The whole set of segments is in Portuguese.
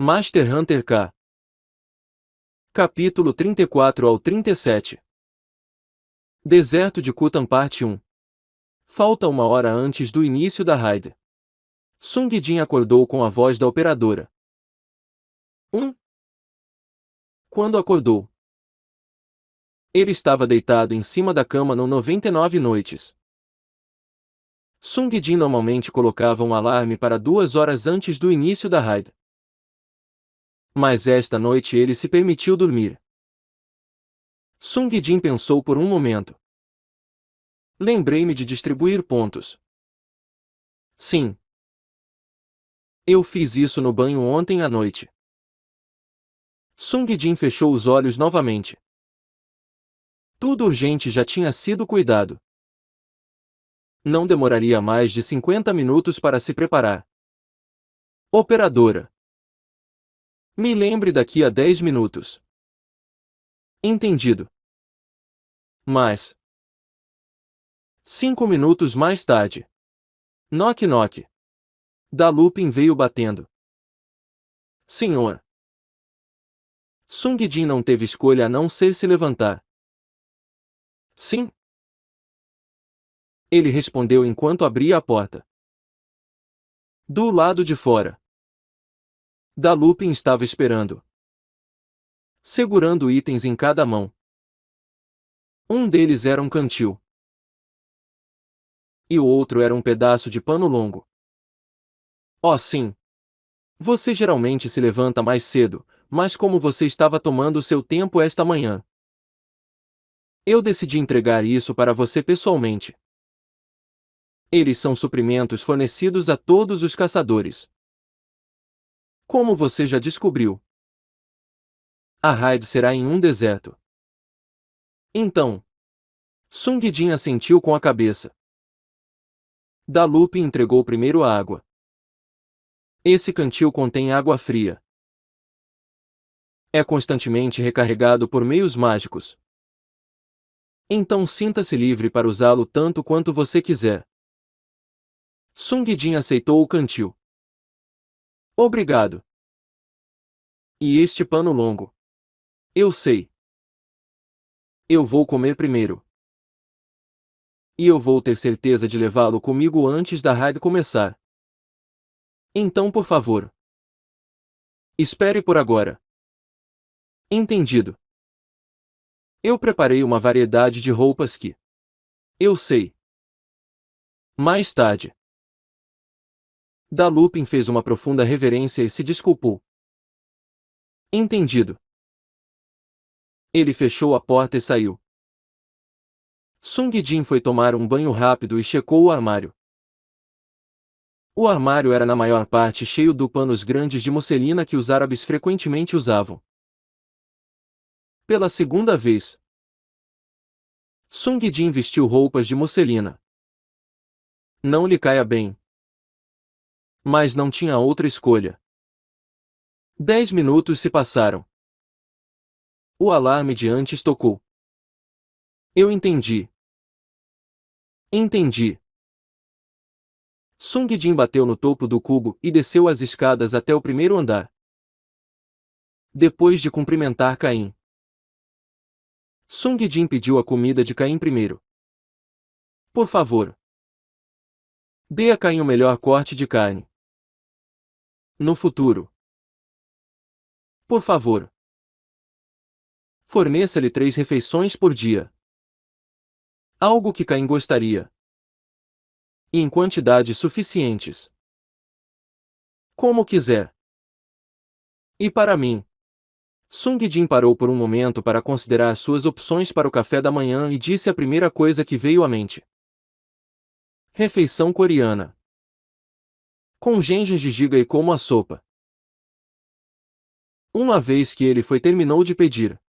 Master Hunter K. Capítulo 34 ao 37. Deserto de Kutan Parte 1. Falta 1 hora antes do início da raid. Sung Jin acordou com a voz da operadora. Quando acordou, ele estava deitado em cima da cama no 99 noites. Sung Jin normalmente colocava um alarme para 2 horas antes do início da raid. Mas esta noite ele se permitiu dormir. Sung Jin pensou por um momento. Lembrei-me de distribuir pontos. Sim. Eu fiz isso no banho ontem à noite. Sung Jin fechou os olhos novamente. Tudo urgente já tinha sido cuidado. Não demoraria mais de 50 minutos para se preparar. Operadora. Me lembre daqui a 10 minutos. Entendido. Mas 5 minutos mais tarde. Knock knock. Da Lupin veio batendo. Senhor. Sung Jin não teve escolha a não ser se levantar. Sim. Ele respondeu enquanto abria a porta. Do lado de fora, Da Lupin estava esperando, segurando itens em cada mão. Um deles era um cantil. E o outro era um pedaço de pano longo. Oh sim. Você geralmente se levanta mais cedo, mas como você estava tomando seu tempo esta manhã? Eu decidi entregar isso para você pessoalmente. Eles são suprimentos fornecidos a todos os caçadores. Como você já descobriu, a raid será em um deserto. Então, Sung Jin assentiu com a cabeça. Da Lupin entregou primeiro a água. Esse cantil contém água fria. É constantemente recarregado por meios mágicos. Então sinta-se livre para usá-lo tanto quanto você quiser. Sung Jin aceitou o cantil. Obrigado. E este pano longo? Eu sei. Eu vou comer primeiro. E eu vou ter certeza de levá-lo comigo antes da raid começar. Então, por favor, espere por agora. Entendido. Eu preparei uma variedade de roupas que eu sei. Mais tarde, Da Lupin fez uma profunda reverência e se desculpou. Entendido. Ele fechou a porta e saiu. Sung Jin foi tomar um banho rápido e checou o armário. O armário era na maior parte cheio de panos grandes de musselina que os árabes frequentemente usavam. Pela segunda vez, Sung Jin vestiu roupas de musselina. Não lhe caia bem. Mas não tinha outra escolha. 10 minutos se passaram. O alarme de antes tocou. Eu entendi. Entendi. Sung Jin bateu no topo do cubo e desceu as escadas até o primeiro andar. Depois de cumprimentar Caim, Sung Jin pediu a comida de Caim primeiro. Por favor, dê a Caim o melhor corte de carne. No futuro, por favor, forneça-lhe 3 refeições por dia. Algo que Caim gostaria. E em quantidades suficientes. Como quiser. E para mim. Sung Jin parou por um momento para considerar suas opções para o café da manhã e disse a primeira coisa que veio à mente. Refeição coreana. Com gengibre de giga e como a sopa. Uma vez que ele terminou de pedir,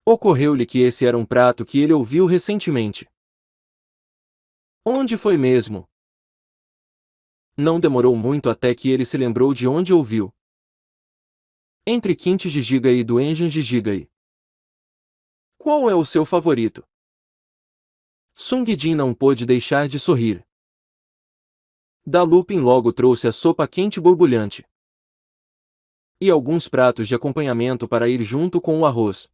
ocorreu-lhe que esse era um prato que ele ouviu recentemente. Onde foi mesmo? Não demorou muito até que ele se lembrou de onde ouviu. Entre Kimchi de Jigae e Doenjan de Jigae. Qual é o seu favorito? Sung Jin não pôde deixar de sorrir. Da Lupin logo trouxe a sopa quente borbulhante. e alguns pratos de acompanhamento para ir junto com o arroz.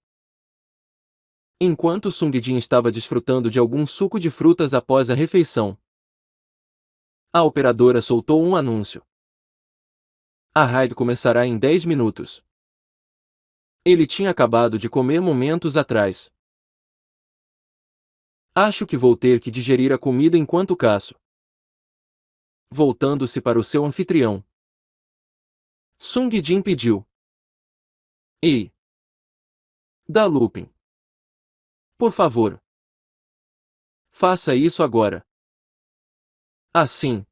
Enquanto Sung Jin estava desfrutando de algum suco de frutas após a refeição, a operadora soltou um anúncio. A raid começará em 10 minutos. Ele tinha acabado de comer momentos atrás. Acho que vou ter que digerir a comida enquanto caço. Voltando-se para o seu anfitrião, Sung Jin pediu: Ei! Da Lupin. Por favor. Faça isso agora. Assim.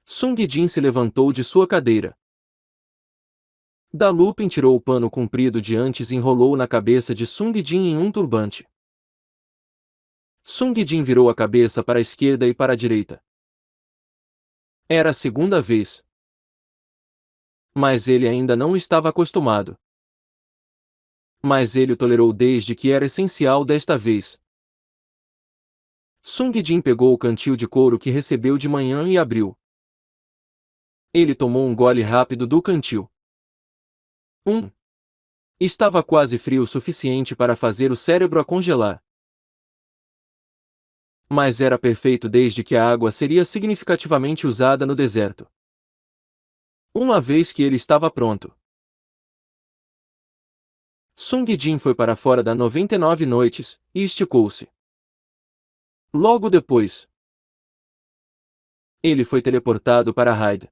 Sung Jin se levantou de sua cadeira. Da Lupin tirou o pano comprido de antes e enrolou na cabeça de Sung Jin em um turbante. Sung Jin virou a cabeça para a esquerda e para a direita. Era a segunda vez. Mas ele ainda não estava acostumado. Mas ele o tolerou desde que era essencial desta vez. Sung Jin pegou o cantil de couro que recebeu de manhã e abriu. Ele tomou um gole rápido do cantil. Estava quase frio o suficiente para fazer o cérebro a congelar. Mas era perfeito desde que a água seria significativamente usada no deserto. Uma vez que ele estava pronto, Sung Jin foi para fora da 99 noites e esticou-se. Logo depois, ele foi teleportado para Raid.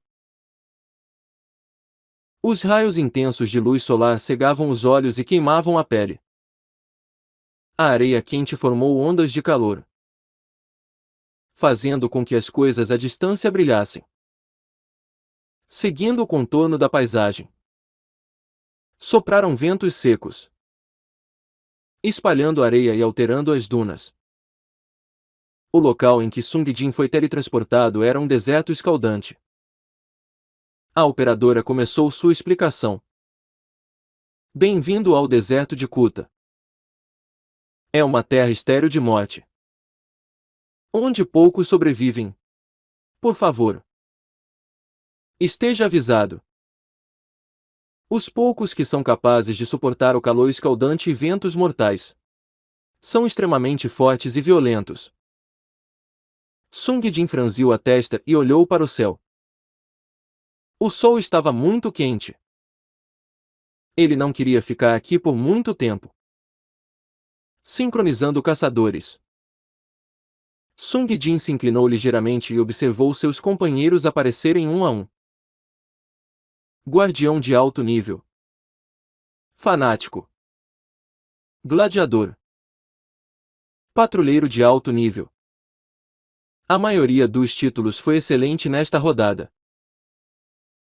Os raios intensos de luz solar cegavam os olhos e queimavam a pele. A areia quente formou ondas de calor, fazendo com que as coisas à distância brilhassem. Seguindo o contorno da paisagem, sopraram ventos secos, espalhando areia e alterando as dunas. O local em que Sung Jin foi teletransportado era um deserto escaldante. A operadora começou sua explicação. Bem-vindo ao deserto de Kuta. É uma terra estéril de morte, onde poucos sobrevivem. Por favor, esteja avisado. Os poucos que são capazes de suportar o calor escaldante e ventos mortais são extremamente fortes e violentos. Sung Jin franziu a testa e olhou para o céu. O sol estava muito quente. Ele não queria ficar aqui por muito tempo. Sincronizando caçadores, Sung Jin se inclinou ligeiramente e observou seus companheiros aparecerem um a um. Guardião de alto nível. Fanático. Gladiador. Patrulheiro de alto nível. A maioria dos títulos foi excelente nesta rodada.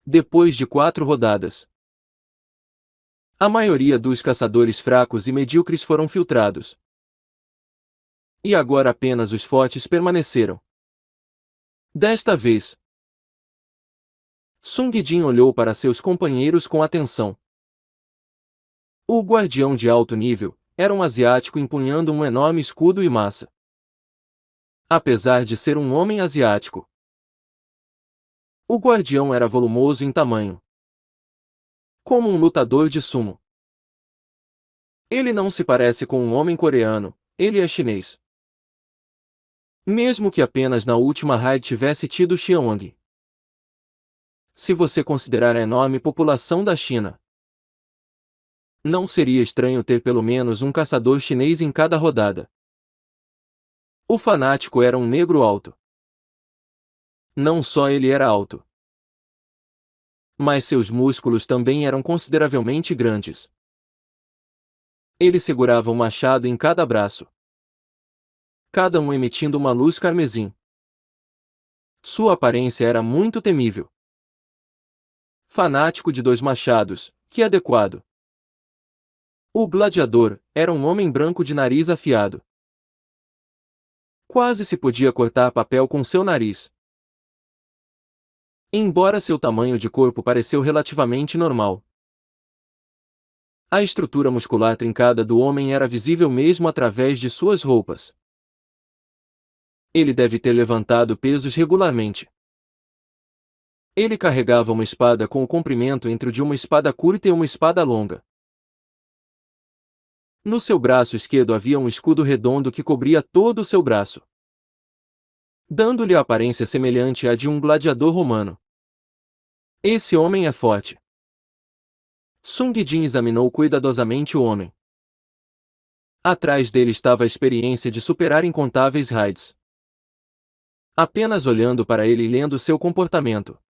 Depois de 4 rodadas, a maioria dos caçadores fracos e medíocres foram filtrados. E agora apenas os fortes permaneceram. Desta vez, Sung Jin olhou para seus companheiros com atenção. O guardião de alto nível era um asiático empunhando um enorme escudo e massa. Apesar de ser um homem asiático, o guardião era volumoso em tamanho, como um lutador de sumo. Ele não se parece com um homem coreano, ele é chinês. Mesmo que apenas na última raid tivesse tido Xiaoyang. Se você considerar a enorme população da China, não seria estranho ter pelo menos um caçador chinês em cada rodada. O fanático era um negro alto. Não só ele era alto, mas seus músculos também eram consideravelmente grandes. Ele segurava um machado em cada braço, cada um emitindo uma luz carmesim. Sua aparência era muito temível. Fanático de 2 machados, que adequado. O gladiador era um homem branco de nariz afiado. Quase se podia cortar papel com seu nariz. Embora seu tamanho de corpo pareceu relativamente normal, a estrutura muscular trincada do homem era visível mesmo através de suas roupas. Ele deve ter levantado pesos regularmente. Ele carregava uma espada com o comprimento entre o de uma espada curta e uma espada longa. No seu braço esquerdo havia um escudo redondo que cobria todo o seu braço, dando-lhe a aparência semelhante à de um gladiador romano. Esse homem é forte. Sung Jin examinou cuidadosamente o homem. Atrás dele estava a experiência de superar incontáveis raids. Apenas olhando para ele e lendo seu comportamento,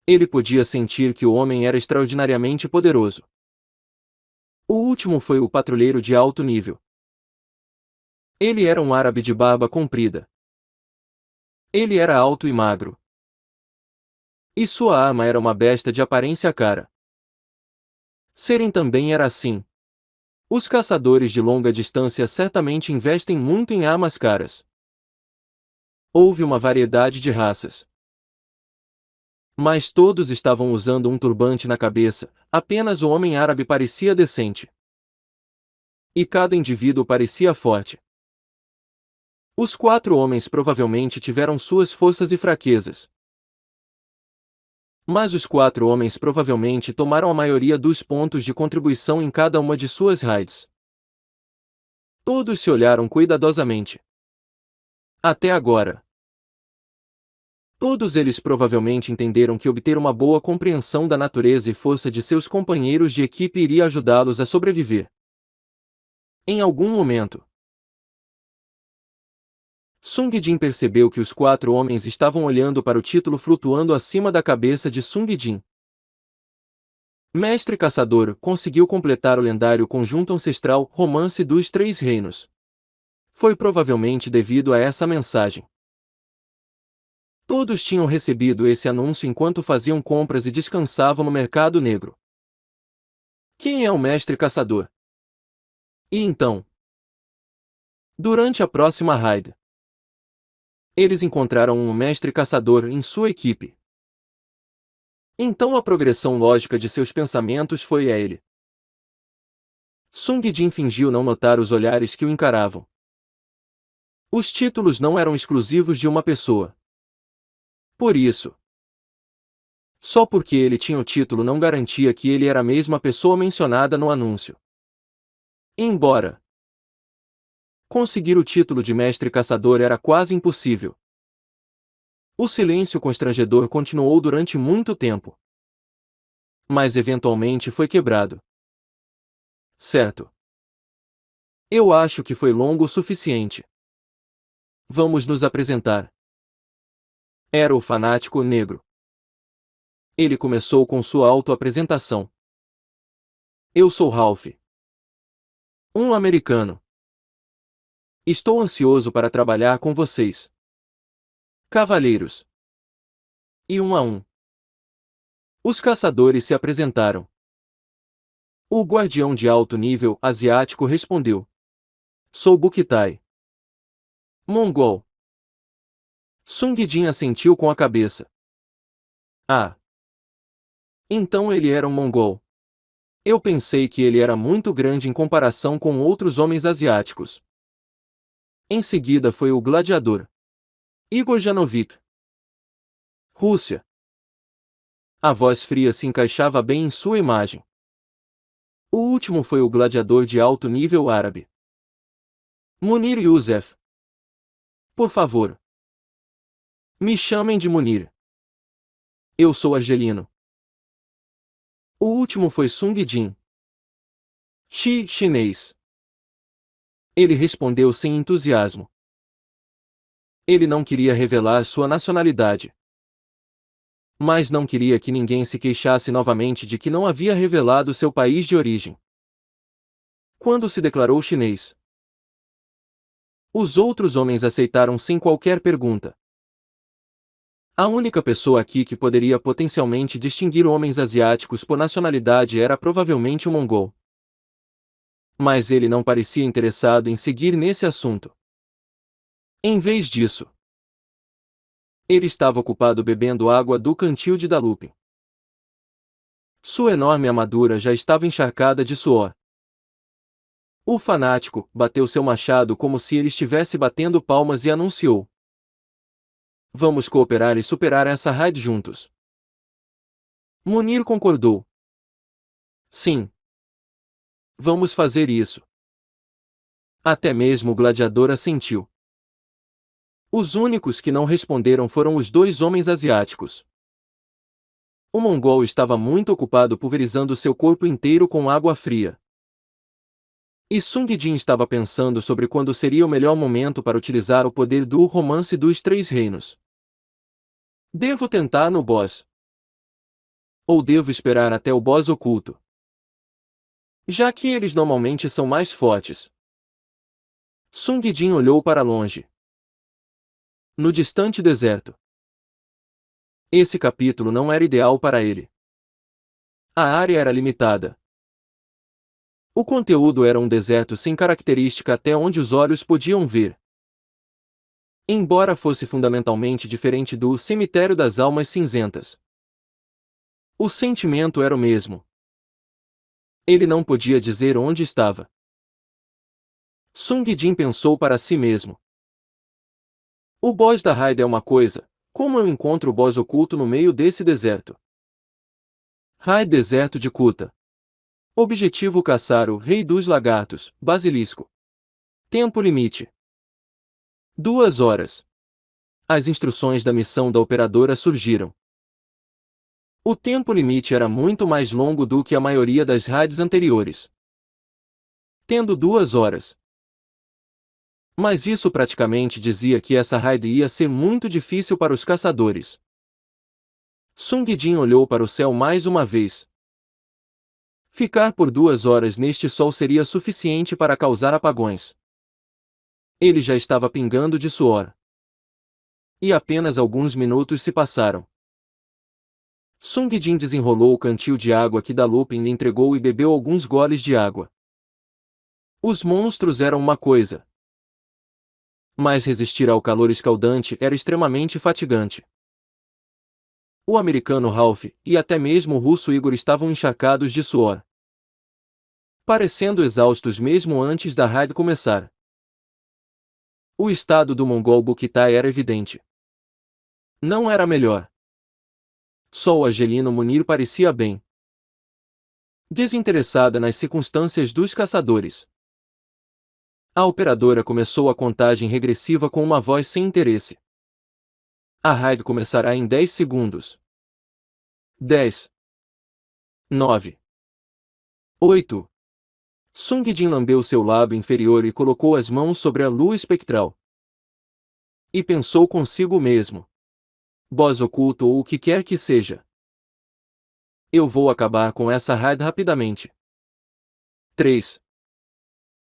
ele podia sentir que o homem era extraordinariamente poderoso. O último foi o patrulheiro de alto nível. Ele era um árabe de barba comprida. Ele era alto e magro. E sua arma era uma besta de aparência cara. Seren também era assim. Os caçadores de longa distância certamente investem muito em armas caras. Houve uma variedade de raças, mas todos estavam usando um turbante na cabeça, apenas o homem árabe parecia decente. E cada indivíduo parecia forte. Os 4 homens provavelmente tiveram suas forças e fraquezas. Mas os 4 homens provavelmente tomaram a maioria dos pontos de contribuição em cada uma de suas raids. Todos se olharam cuidadosamente. Até agora, todos eles provavelmente entenderam que obter uma boa compreensão da natureza e força de seus companheiros de equipe iria ajudá-los a sobreviver. Em algum momento, Sung Jin percebeu que os 4 homens estavam olhando para o título flutuando acima da cabeça de Sung Jin. Mestre Caçador conseguiu completar o lendário conjunto ancestral Romance dos Três Reinos. Foi provavelmente devido a essa mensagem. Todos tinham recebido esse anúncio enquanto faziam compras e descansavam no mercado negro. Quem é o Mestre Caçador? E então, durante a próxima raid, eles encontraram um Mestre Caçador em sua equipe. Então a progressão lógica de seus pensamentos foi a ele. Sung Jin fingiu não notar os olhares que o encaravam. Os títulos não eram exclusivos de uma pessoa. Por isso, só porque ele tinha o título não garantia que ele era a mesma pessoa mencionada no anúncio. Embora conseguir o título de Mestre Caçador era quase impossível, o silêncio constrangedor continuou durante muito tempo. Mas eventualmente foi quebrado. Certo. Eu acho que foi longo o suficiente. Vamos nos apresentar. Era o fanático negro. Ele começou com sua auto-apresentação. Eu sou Ralph. Um americano. Estou ansioso para trabalhar com vocês, cavalheiros. E um a um, os caçadores se apresentaram. O guardião de alto nível asiático respondeu. Sou Buktai. Mongol. Sung Jin assentiu com a cabeça. Ah. Então ele era um mongol. Eu pensei que ele era muito grande em comparação com outros homens asiáticos. Em seguida foi o gladiador. Igor Janovic. Rússia. A voz fria se encaixava bem em sua imagem. O último foi o gladiador de alto nível árabe. Munir Youssef. Por favor, me chamem de Munir. Eu sou argelino. O último foi Sung Jin. Chinês. Ele respondeu sem entusiasmo. Ele não queria revelar sua nacionalidade, mas não queria que ninguém se queixasse novamente de que não havia revelado seu país de origem. Quando se declarou chinês, os outros homens aceitaram sem qualquer pergunta. A única pessoa aqui que poderia potencialmente distinguir homens asiáticos por nacionalidade era provavelmente um mongol. Mas ele não parecia interessado em seguir nesse assunto. Em vez disso, ele estava ocupado bebendo água do cantil de Dalupe. Sua enorme armadura já estava encharcada de suor. O fanático bateu seu machado como se ele estivesse batendo palmas e anunciou. Vamos cooperar e superar essa raid juntos. Munir concordou. Sim. Vamos fazer isso. Até mesmo o gladiador assentiu. Os únicos que não responderam foram os dois homens asiáticos. O mongol estava muito ocupado pulverizando seu corpo inteiro com água fria. E Sung Jin estava pensando sobre quando seria o melhor momento para utilizar o poder do Romance dos Três Reinos. Devo tentar no boss? Ou devo esperar até o boss oculto? Já que eles normalmente são mais fortes. Sung Jin olhou para longe. No distante deserto. Esse capítulo não era ideal para ele. A área era limitada. O conteúdo era um deserto sem característica até onde os olhos podiam ver. Embora fosse fundamentalmente diferente do Cemitério das Almas Cinzentas. O sentimento era o mesmo. Ele não podia dizer onde estava. Sung Jin pensou para si mesmo. O boss da raid é uma coisa, como eu encontro o boss oculto no meio desse deserto? Raid Deserto de Kuta. Objetivo: caçar o Rei dos Lagartos, Basilisco. Tempo limite: 2 horas. As instruções da missão da operadora surgiram. O tempo limite era muito mais longo do que a maioria das raids anteriores. Tendo 2 horas. Mas isso praticamente dizia que essa raid ia ser muito difícil para os caçadores. Sung Jin olhou para o céu mais uma vez. Ficar por 2 horas neste sol seria suficiente para causar apagões. Ele já estava pingando de suor. E apenas alguns minutos se passaram. Sung Jin desenrolou o cantil de água que Dalupin lhe entregou e bebeu alguns goles de água. Os monstros eram uma coisa. Mas resistir ao calor escaldante era extremamente fatigante. O americano Ralph, e até mesmo o russo Igor estavam encharcados de suor. Parecendo exaustos mesmo antes da raid começar. O estado do mongol Buktai era evidente. Não era melhor. Só o Angelino Munir parecia bem desinteressada nas circunstâncias dos caçadores. A operadora começou a contagem regressiva com uma voz sem interesse. A raid começará em 10 segundos. 10. 9. 8. Sung Jin lambeu seu lábio inferior e colocou as mãos sobre a lua espectral. E pensou consigo mesmo. Boss oculto ou o que quer que seja. Eu vou acabar com essa raid rapidamente. 3.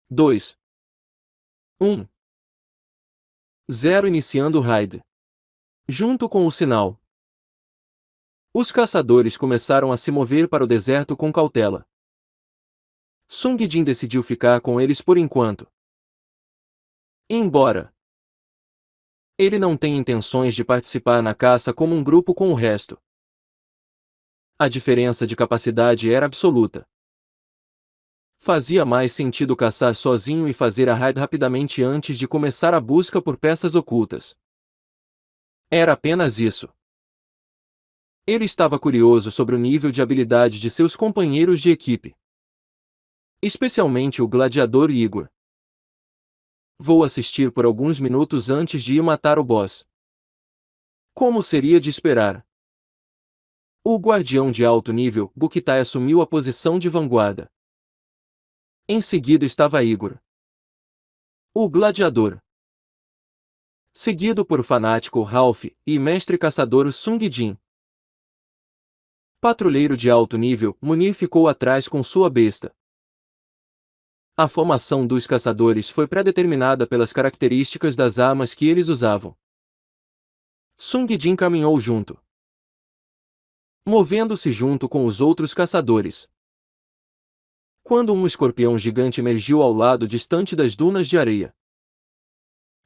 2. 1. 0. Iniciando o raid. Junto com o sinal. Os caçadores começaram a se mover para o deserto com cautela. Sung Jin decidiu ficar com eles por enquanto. Embora ele não tenha intenções de participar na caça como um grupo com o resto. A diferença de capacidade era absoluta. Fazia mais sentido caçar sozinho e fazer a raid rapidamente antes de começar a busca por peças ocultas. Era apenas isso. Ele estava curioso sobre o nível de habilidade de seus companheiros de equipe. Especialmente o gladiador Igor. Vou assistir por alguns minutos antes de ir matar o boss. Como seria de esperar? O guardião de alto nível, Buktai, assumiu a posição de vanguarda. Em seguida estava Igor, o gladiador. Seguido por fanático Ralph e mestre caçador Sung Jin. Patrulheiro de alto nível, Munir ficou atrás com sua besta. A formação dos caçadores foi pré-determinada pelas características das armas que eles usavam. Sung Jin caminhou junto, movendo-se junto com os outros caçadores. Quando um escorpião gigante emergiu ao lado distante das dunas de areia.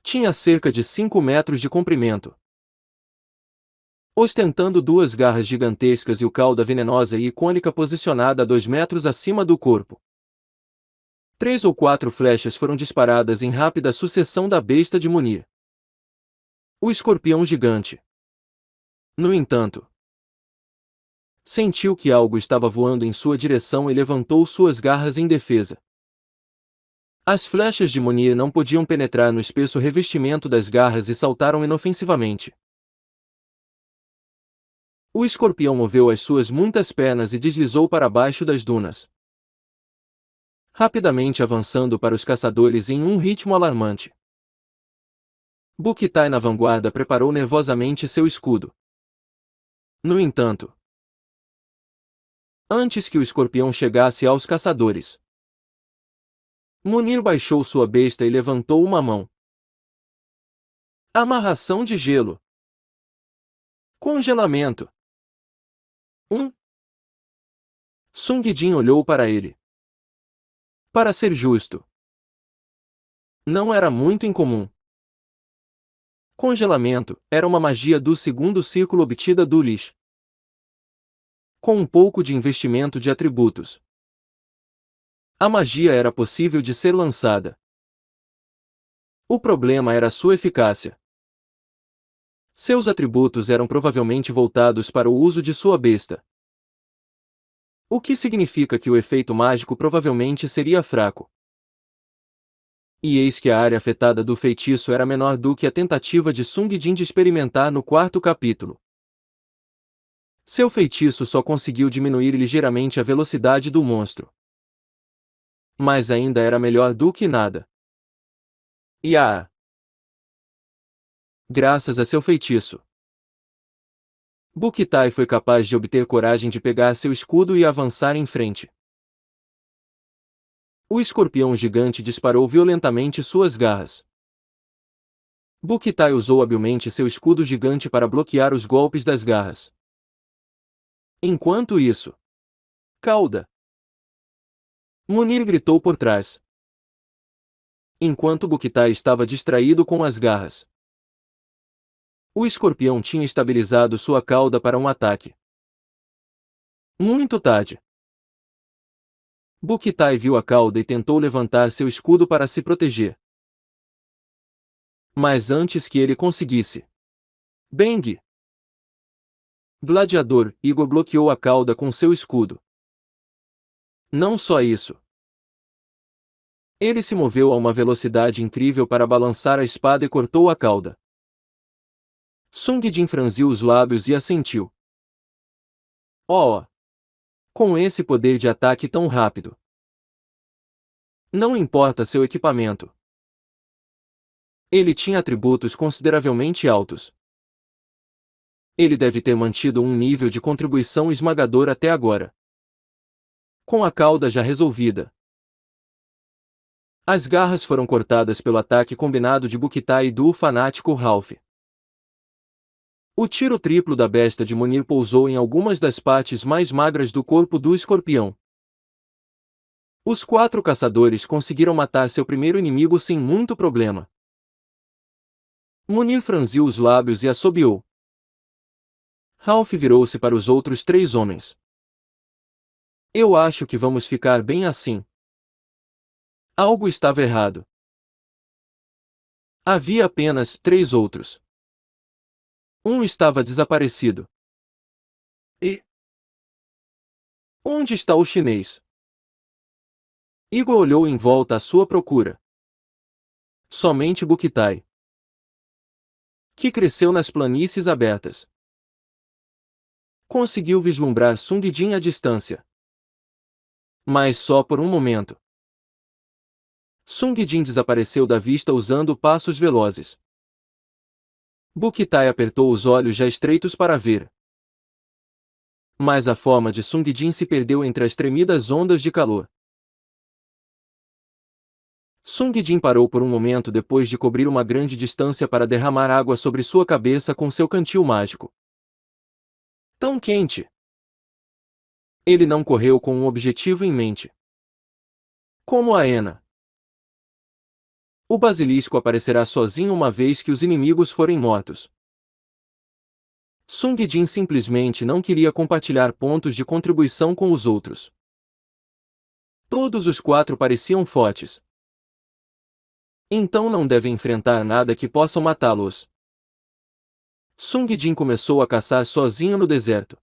Tinha cerca de 5 metros de comprimento. Ostentando 2 garras gigantescas e o cauda venenosa e icônica posicionada a 2 metros acima do corpo. 3 ou 4 flechas foram disparadas em rápida sucessão da besta de Munir. O escorpião gigante, no entanto, sentiu que algo estava voando em sua direção e levantou suas garras em defesa. As flechas de Munir não podiam penetrar no espesso revestimento das garras e saltaram inofensivamente. O escorpião moveu as suas muitas pernas e deslizou para baixo das dunas, rapidamente avançando para os caçadores em um ritmo alarmante. Buktai na vanguarda preparou nervosamente seu escudo. No entanto, antes que o escorpião chegasse aos caçadores, Munir baixou sua besta e levantou uma mão. Amarração de gelo. Congelamento. Sung Jin olhou para ele. Para ser justo, não era muito incomum. Congelamento era uma magia do segundo círculo obtida do Lich, com um pouco de investimento de atributos. A magia era possível de ser lançada. O problema era sua eficácia. Seus atributos eram provavelmente voltados para o uso de sua besta, o que significa que o efeito mágico provavelmente seria fraco. E eis que a área afetada do feitiço era menor do que a tentativa de Sung Jin de experimentar no quarto capítulo. Seu feitiço só conseguiu diminuir ligeiramente a velocidade do monstro, mas ainda era melhor do que nada. Graças a seu feitiço, Buktai foi capaz de obter coragem de pegar seu escudo e avançar em frente. O escorpião gigante disparou violentamente suas garras. Buktai usou habilmente seu escudo gigante para bloquear os golpes das garras. Enquanto isso, cauda! Munir gritou por trás, enquanto Buktai estava distraído com as garras. O escorpião tinha estabilizado sua cauda para um ataque. Muito tarde. Buktai viu a cauda e tentou levantar seu escudo para se proteger. Mas antes que ele conseguisse, Bang! Gladiador, Igor bloqueou a cauda com seu escudo. Não só isso. Ele se moveu a uma velocidade incrível para balançar a espada e cortou a cauda. Sung Jin franziu os lábios e assentiu. Oh! Com esse poder de ataque tão rápido. Não importa seu equipamento. Ele tinha atributos consideravelmente altos. Ele deve ter mantido um nível de contribuição esmagador até agora. Com a cauda já resolvida, as garras foram cortadas pelo ataque combinado de Buktai e do fanático Ralph. O tiro triplo da besta de Munir pousou em algumas das partes mais magras do corpo do escorpião. Os 4 caçadores conseguiram matar seu primeiro inimigo sem muito problema. Munir franziu os lábios e assobiou. Ralph virou-se para os outros 3 homens. Eu acho que vamos ficar bem assim. Algo estava errado. Havia apenas 3 outros. Um estava desaparecido. E onde está o chinês? Igor olhou em volta à sua procura. Somente Buktai, que cresceu nas planícies abertas, conseguiu vislumbrar Sung Jin à distância. Mas só por um momento. Sung Jin desapareceu da vista usando passos velozes. Buktai apertou os olhos já estreitos para ver. Mas a forma de Sung Jin se perdeu entre as tremidas ondas de calor. Sung Jin parou por um momento depois de cobrir uma grande distância para derramar água sobre sua cabeça com seu cantil mágico. Tão quente! Ele não correu com um objetivo em mente. Como a hiena. O basilisco aparecerá sozinho uma vez que os inimigos forem mortos. Sung Jin simplesmente não queria compartilhar pontos de contribuição com os outros. Todos os 4 pareciam fortes. Então não devem enfrentar nada que possa matá-los. Sung Jin começou a caçar sozinho no deserto.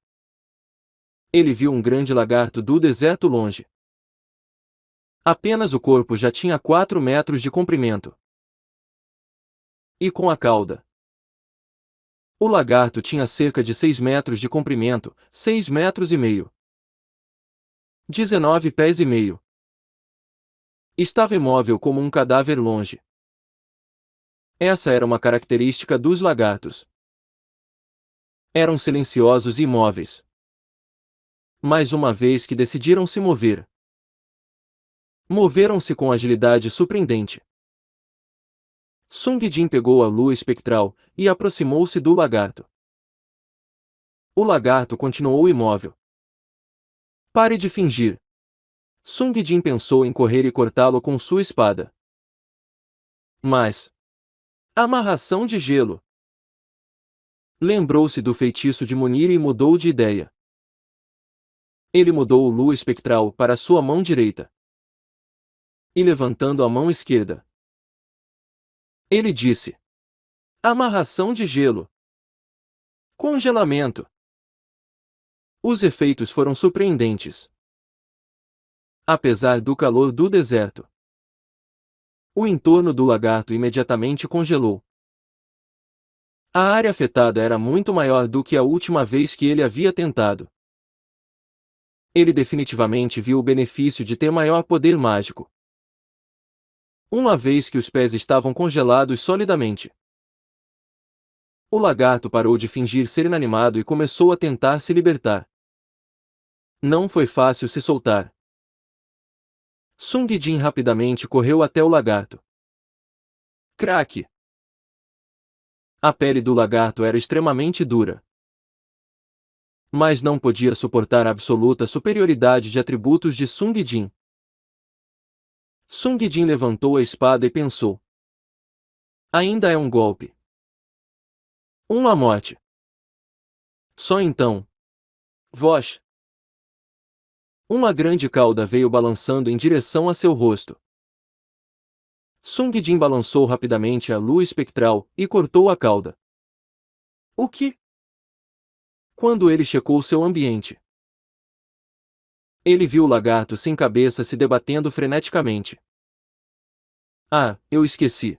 Ele viu um grande lagarto do deserto longe. Apenas o corpo já tinha 4 metros de comprimento. E com a cauda. O lagarto tinha cerca de 6 metros de comprimento, 6 metros e meio. 19 pés e meio. Estava imóvel como um cadáver longe. Essa era uma característica dos lagartos. Eram silenciosos e imóveis. Mas uma vez que decidiram se mover, moveram-se com agilidade surpreendente. Sung Jin pegou a lua espectral e aproximou-se do lagarto. O lagarto continuou imóvel. Pare de fingir. Sung Jin pensou em correr e cortá-lo com sua espada. Mas... amarração de gelo. Lembrou-se do feitiço de Munir e mudou de ideia. Ele mudou o lua espectral para sua mão direita. E levantando a mão esquerda, ele disse: amarração de gelo. Congelamento. Os efeitos foram surpreendentes. Apesar do calor do deserto, o entorno do lagarto imediatamente congelou. A área afetada era muito maior do que a última vez que ele havia tentado. Ele definitivamente viu o benefício de ter maior poder mágico. Uma vez que os pés estavam congelados solidamente, o lagarto parou de fingir ser inanimado e começou a tentar se libertar. Não foi fácil se soltar. Sung Jin rapidamente correu até o lagarto. Craque! A pele do lagarto era extremamente dura. Mas não podia suportar a absoluta superioridade de atributos de Sung Jin. Sung Jin levantou a espada e pensou: ainda é um golpe. Uma morte. Só então. Voz. Uma grande cauda veio balançando em direção a seu rosto. Sung Jin balançou rapidamente a lua espectral e cortou a cauda. O que? Quando ele checou seu ambiente, ele viu o lagarto sem cabeça se debatendo freneticamente. Ah, eu esqueci.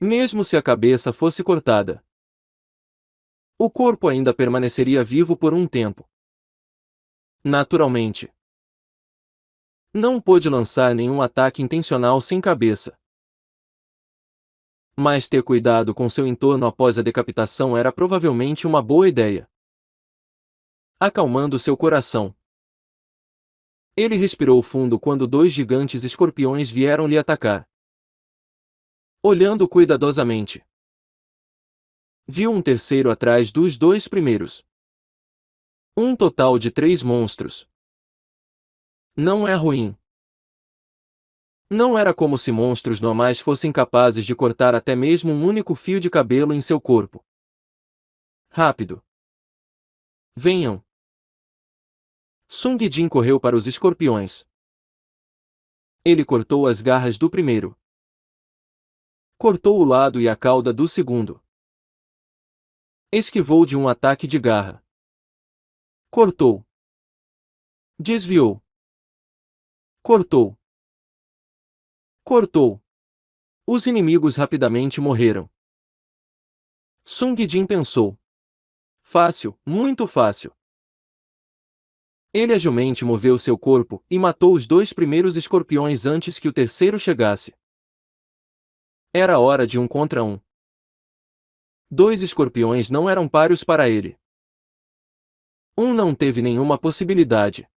Mesmo se a cabeça fosse cortada, o corpo ainda permaneceria vivo por um tempo. Naturalmente, não pôde lançar nenhum ataque intencional sem cabeça. Mas ter cuidado com seu entorno após a decapitação era provavelmente uma boa ideia. Acalmando seu coração, ele respirou fundo quando 2 gigantes escorpiões vieram lhe atacar. Olhando cuidadosamente, viu um terceiro atrás dos 2 primeiros. Um total de 3 monstros. Não é ruim. Não era como se monstros normais fossem capazes de cortar até mesmo um único fio de cabelo em seu corpo. Rápido! Venham! Sung Jin correu para os escorpiões. Ele cortou as garras do primeiro. Cortou o lado e a cauda do segundo. Esquivou de um ataque de garra. Cortou. Desviou. Cortou. Cortou. Os inimigos rapidamente morreram. Sung Jin pensou: fácil, muito fácil. Ele agilmente moveu seu corpo e matou os 2 primeiros escorpiões antes que o terceiro chegasse. Era hora de 1 contra 1. 2 escorpiões não eram páreos para ele. Um não teve nenhuma possibilidade.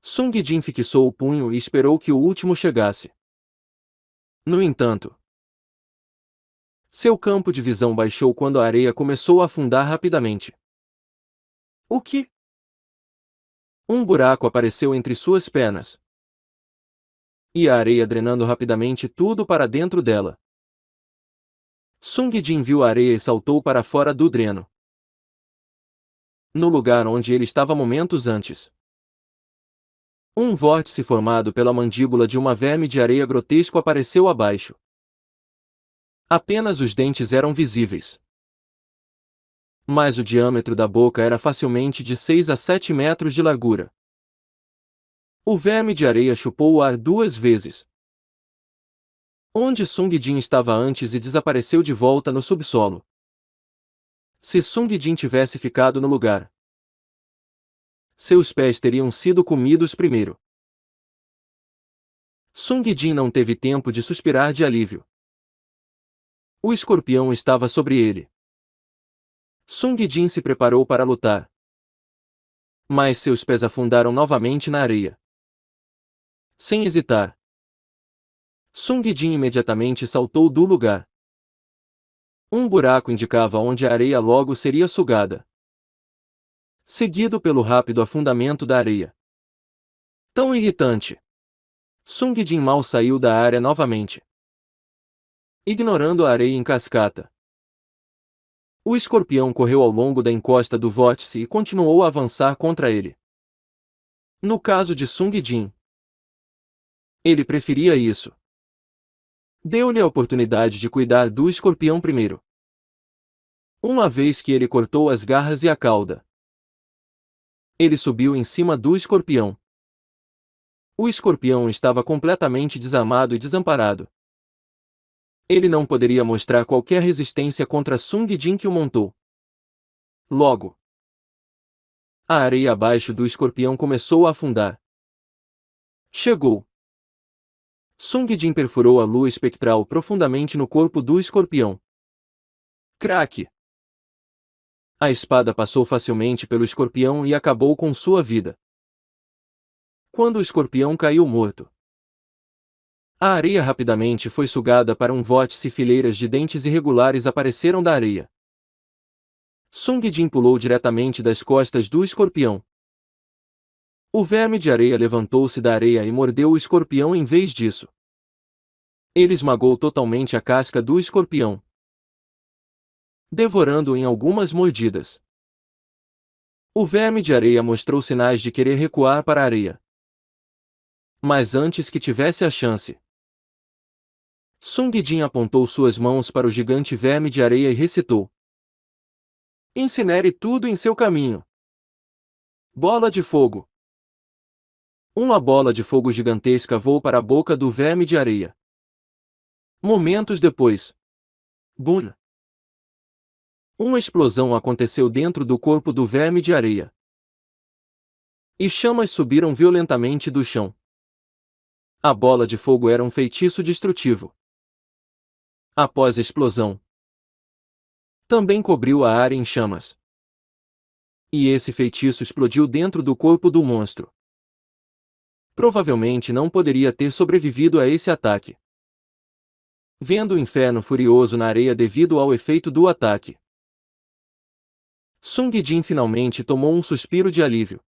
Sung Jin fixou o punho e esperou que o último chegasse. No entanto, seu campo de visão baixou quando a areia começou a afundar rapidamente. O que? Um buraco apareceu entre suas pernas. E a areia drenando rapidamente tudo para dentro dela. Sung Jin viu a areia e saltou para fora do dreno. No lugar onde ele estava momentos antes, um vórtice formado pela mandíbula de uma verme de areia grotesco apareceu abaixo. Apenas os dentes eram visíveis. Mas o diâmetro da boca era facilmente de 6 a 7 metros de largura. O verme de areia chupou o ar 2 vezes. Onde Sung Jin estava antes e desapareceu de volta no subsolo. Se Sung Jin tivesse ficado no lugar, seus pés teriam sido comidos primeiro. Sung Jin não teve tempo de suspirar de alívio. O escorpião estava sobre ele. Sung Jin se preparou para lutar. Mas seus pés afundaram novamente na areia. Sem hesitar, Sung Jin imediatamente saltou do lugar. Um buraco indicava onde a areia logo seria sugada, seguido pelo rápido afundamento da areia. Tão irritante! Sung Jin mal saiu da área novamente, ignorando a areia em cascata. O escorpião correu ao longo da encosta do vórtice e continuou a avançar contra ele. No caso de Sung Jin, ele preferia isso. Deu-lhe a oportunidade de cuidar do escorpião primeiro. Uma vez que ele cortou as garras e a cauda, ele subiu em cima do escorpião. O escorpião estava completamente desarmado e desamparado. Ele não poderia mostrar qualquer resistência contra Sung Jin que o montou. Logo, a areia abaixo do escorpião começou a afundar. Chegou. Sung Jin perfurou a lua espectral profundamente no corpo do escorpião. Craque! A espada passou facilmente pelo escorpião e acabou com sua vida. Quando o escorpião caiu morto, a areia rapidamente foi sugada para um vórtice e fileiras de dentes irregulares apareceram da areia. Sung Jin pulou diretamente das costas do escorpião. O verme de areia levantou-se da areia e mordeu o escorpião em vez disso. Ele esmagou totalmente a casca do escorpião, devorando-o em algumas mordidas. O verme de areia mostrou sinais de querer recuar para a areia. Mas antes que tivesse a chance, Sung Jin apontou suas mãos para o gigante verme de areia e recitou: "Incinere tudo em seu caminho. Bola de fogo." Uma bola de fogo gigantesca voou para a boca do verme de areia. Momentos depois, bum! Uma explosão aconteceu dentro do corpo do verme de areia. E chamas subiram violentamente do chão. A bola de fogo era um feitiço destrutivo. Após a explosão, também cobriu a área em chamas. E esse feitiço explodiu dentro do corpo do monstro. Provavelmente não poderia ter sobrevivido a esse ataque. Vendo o inferno furioso na areia devido ao efeito do ataque, Sung Jin finalmente tomou um suspiro de alívio.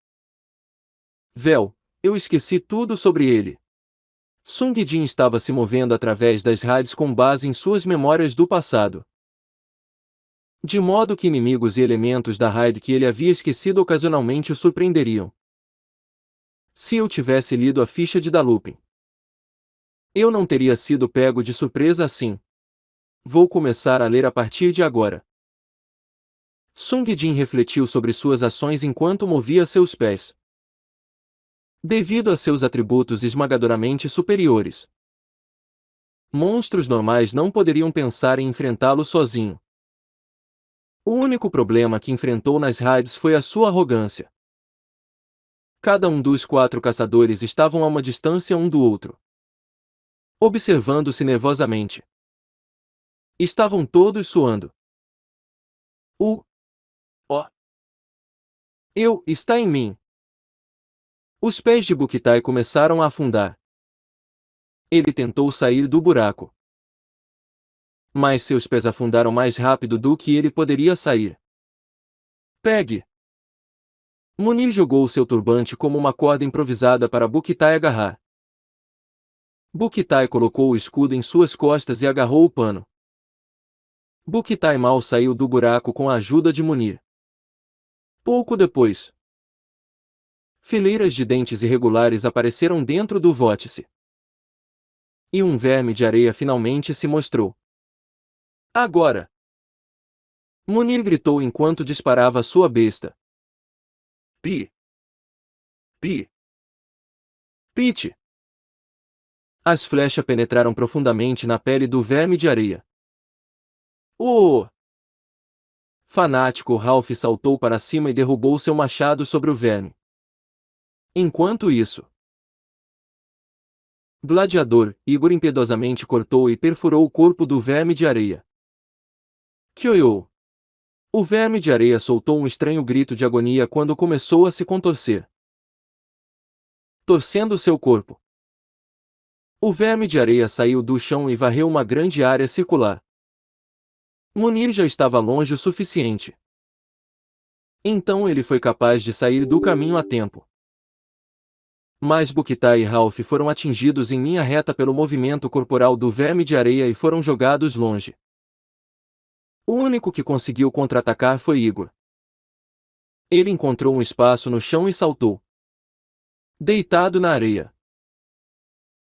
Véu, eu esqueci tudo sobre ele. Sung Jin estava se movendo através das raids com base em suas memórias do passado. De modo que inimigos e elementos da raid que ele havia esquecido ocasionalmente o surpreenderiam. Se eu tivesse lido a ficha de Dalupin, eu não teria sido pego de surpresa assim. Vou começar a ler a partir de agora. Sung Jin refletiu sobre suas ações enquanto movia seus pés. Devido a seus atributos esmagadoramente superiores, monstros normais não poderiam pensar em enfrentá-lo sozinho. O único problema que enfrentou nas raids foi a sua arrogância. Cada um dos 4 caçadores estavam a uma distância um do outro, observando-se nervosamente. Estavam todos suando. O eu está em mim. Os pés de Bukitai começaram a afundar. Ele tentou sair do buraco, mas seus pés afundaram mais rápido do que ele poderia sair. Pegue! Munir jogou seu turbante como uma corda improvisada para Bukitai agarrar. Bukitai colocou o escudo em suas costas e agarrou o pano. Bukitai mal saiu do buraco com a ajuda de Munir. Pouco depois, fileiras de dentes irregulares apareceram dentro do vórtice. E um verme de areia finalmente se mostrou. Agora! Munir gritou enquanto disparava sua besta. Pi! Pi! Pite! As flechas penetraram profundamente na pele do verme de areia. Oh! Fanático, Ralph saltou para cima e derrubou seu machado sobre o verme. Enquanto isso, Gladiador, Igor impiedosamente cortou e perfurou o corpo do verme de areia. Kyoyo! O verme de areia soltou um estranho grito de agonia quando começou a se contorcer, torcendo seu corpo. O verme de areia saiu do chão e varreu uma grande área circular. Munir já estava longe o suficiente. Então ele foi capaz de sair do caminho a tempo. Mas Bukita e Ralph foram atingidos em linha reta pelo movimento corporal do verme de areia e foram jogados longe. O único que conseguiu contra-atacar foi Igor. Ele encontrou um espaço no chão e saltou. Deitado na areia,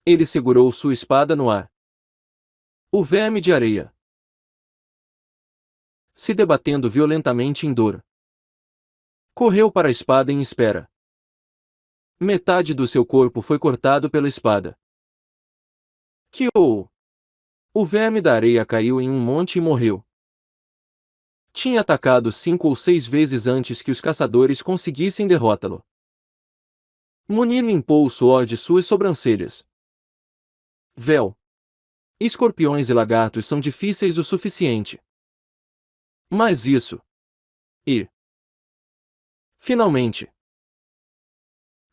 ele segurou sua espada no ar. O verme de areia, se debatendo violentamente em dor, correu para a espada em espera. Metade do seu corpo foi cortado pela espada. Kyo! O verme da areia caiu em um monte e morreu. Tinha atacado 5 ou 6 vezes antes que os caçadores conseguissem derrotá-lo. Munir limpou o suor de suas sobrancelhas. Véu! Escorpiões e lagartos são difíceis o suficiente. Mas isso... E... Finalmente...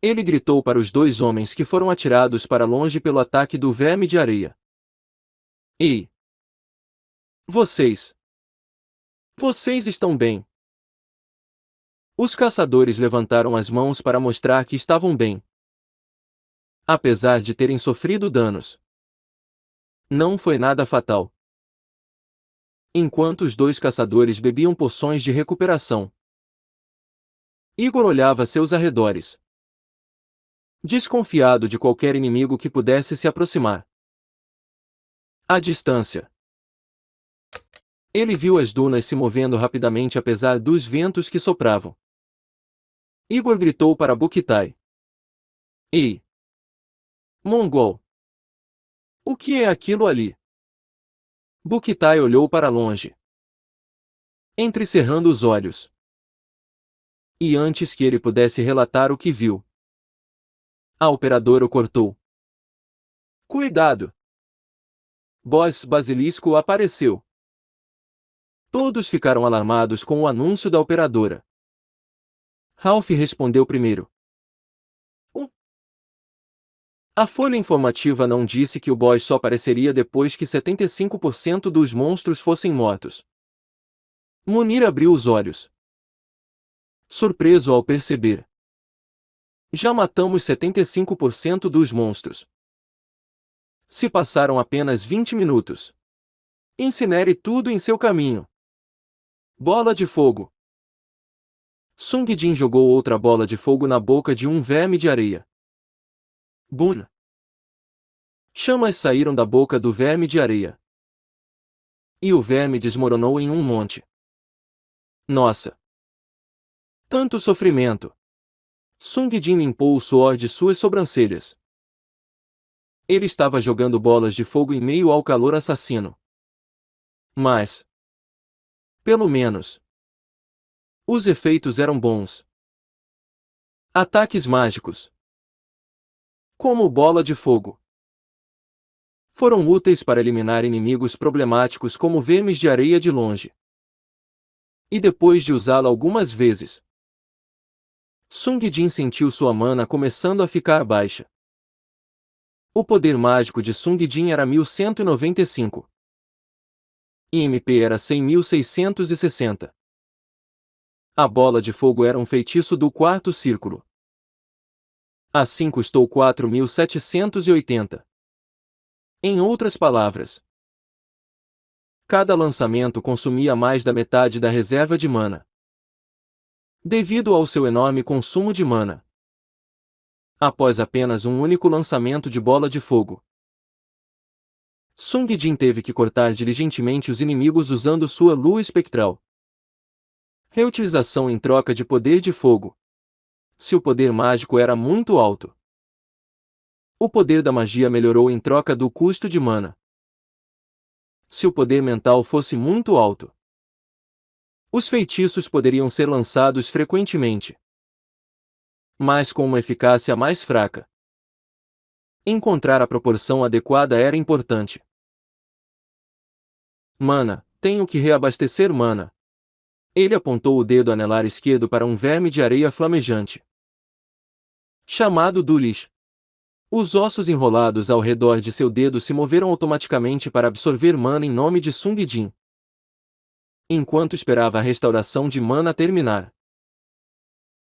Ele gritou para os 2 homens que foram atirados para longe pelo ataque do verme de areia. Ei! Vocês! Vocês estão bem! Os caçadores levantaram as mãos para mostrar que estavam bem. Apesar de terem sofrido danos, não foi nada fatal. Enquanto os 2 caçadores bebiam poções de recuperação, Igor olhava seus arredores, desconfiado de qualquer inimigo que pudesse se aproximar. À distância, ele viu as dunas se movendo rapidamente apesar dos ventos que sopravam. Igor gritou para Bukitai. Ei! Mongol! O que é aquilo ali? Bukitai olhou para longe, entrecerrando os olhos. E antes que ele pudesse relatar o que viu, a operadora o cortou. Cuidado! Boss Basilisco apareceu. Todos ficaram alarmados com o anúncio da operadora. Ralph respondeu primeiro. A folha informativa não disse que o boss só apareceria depois que 75% dos monstros fossem mortos. Munir abriu os olhos, surpreso ao perceber. Já matamos 75% dos monstros. Se passaram apenas 20 minutos. Incinere tudo em seu caminho. Bola de fogo. Sung Jin jogou outra bola de fogo na boca de um verme de areia. Bum! Chamas saíram da boca do verme de areia. E o verme desmoronou em um monte. Nossa! Tanto sofrimento! Sung Jin limpou o suor de suas sobrancelhas. Ele estava jogando bolas de fogo em meio ao calor assassino. Mas... pelo menos... os efeitos eram bons. Ataques mágicos, como bola de fogo, foram úteis para eliminar inimigos problemáticos como vermes de areia de longe. E depois de usá-lo algumas vezes, Sung Jin sentiu sua mana começando a ficar baixa. O poder mágico de Sung Jin era 1195. E MP era 100.660. A bola de fogo era um feitiço do quarto círculo. Assim custou 4.780. Em outras palavras, cada lançamento consumia mais da metade da reserva de mana. Devido ao seu enorme consumo de mana. Após apenas um único lançamento de bola de fogo, Sung Jin teve que cortar diligentemente os inimigos usando sua lua espectral. Reutilização em troca de poder de fogo. Se o poder mágico era muito alto, o poder da magia melhorou em troca do custo de mana. Se o poder mental fosse muito alto, os feitiços poderiam ser lançados frequentemente, mas com uma eficácia mais fraca. Encontrar a proporção adequada era importante. Mana, tenho que reabastecer mana. Ele apontou o dedo anelar esquerdo para um verme de areia flamejante, chamado Dulish. Os ossos enrolados ao redor de seu dedo se moveram automaticamente para absorver mana em nome de Sung Jin, enquanto esperava a restauração de mana terminar.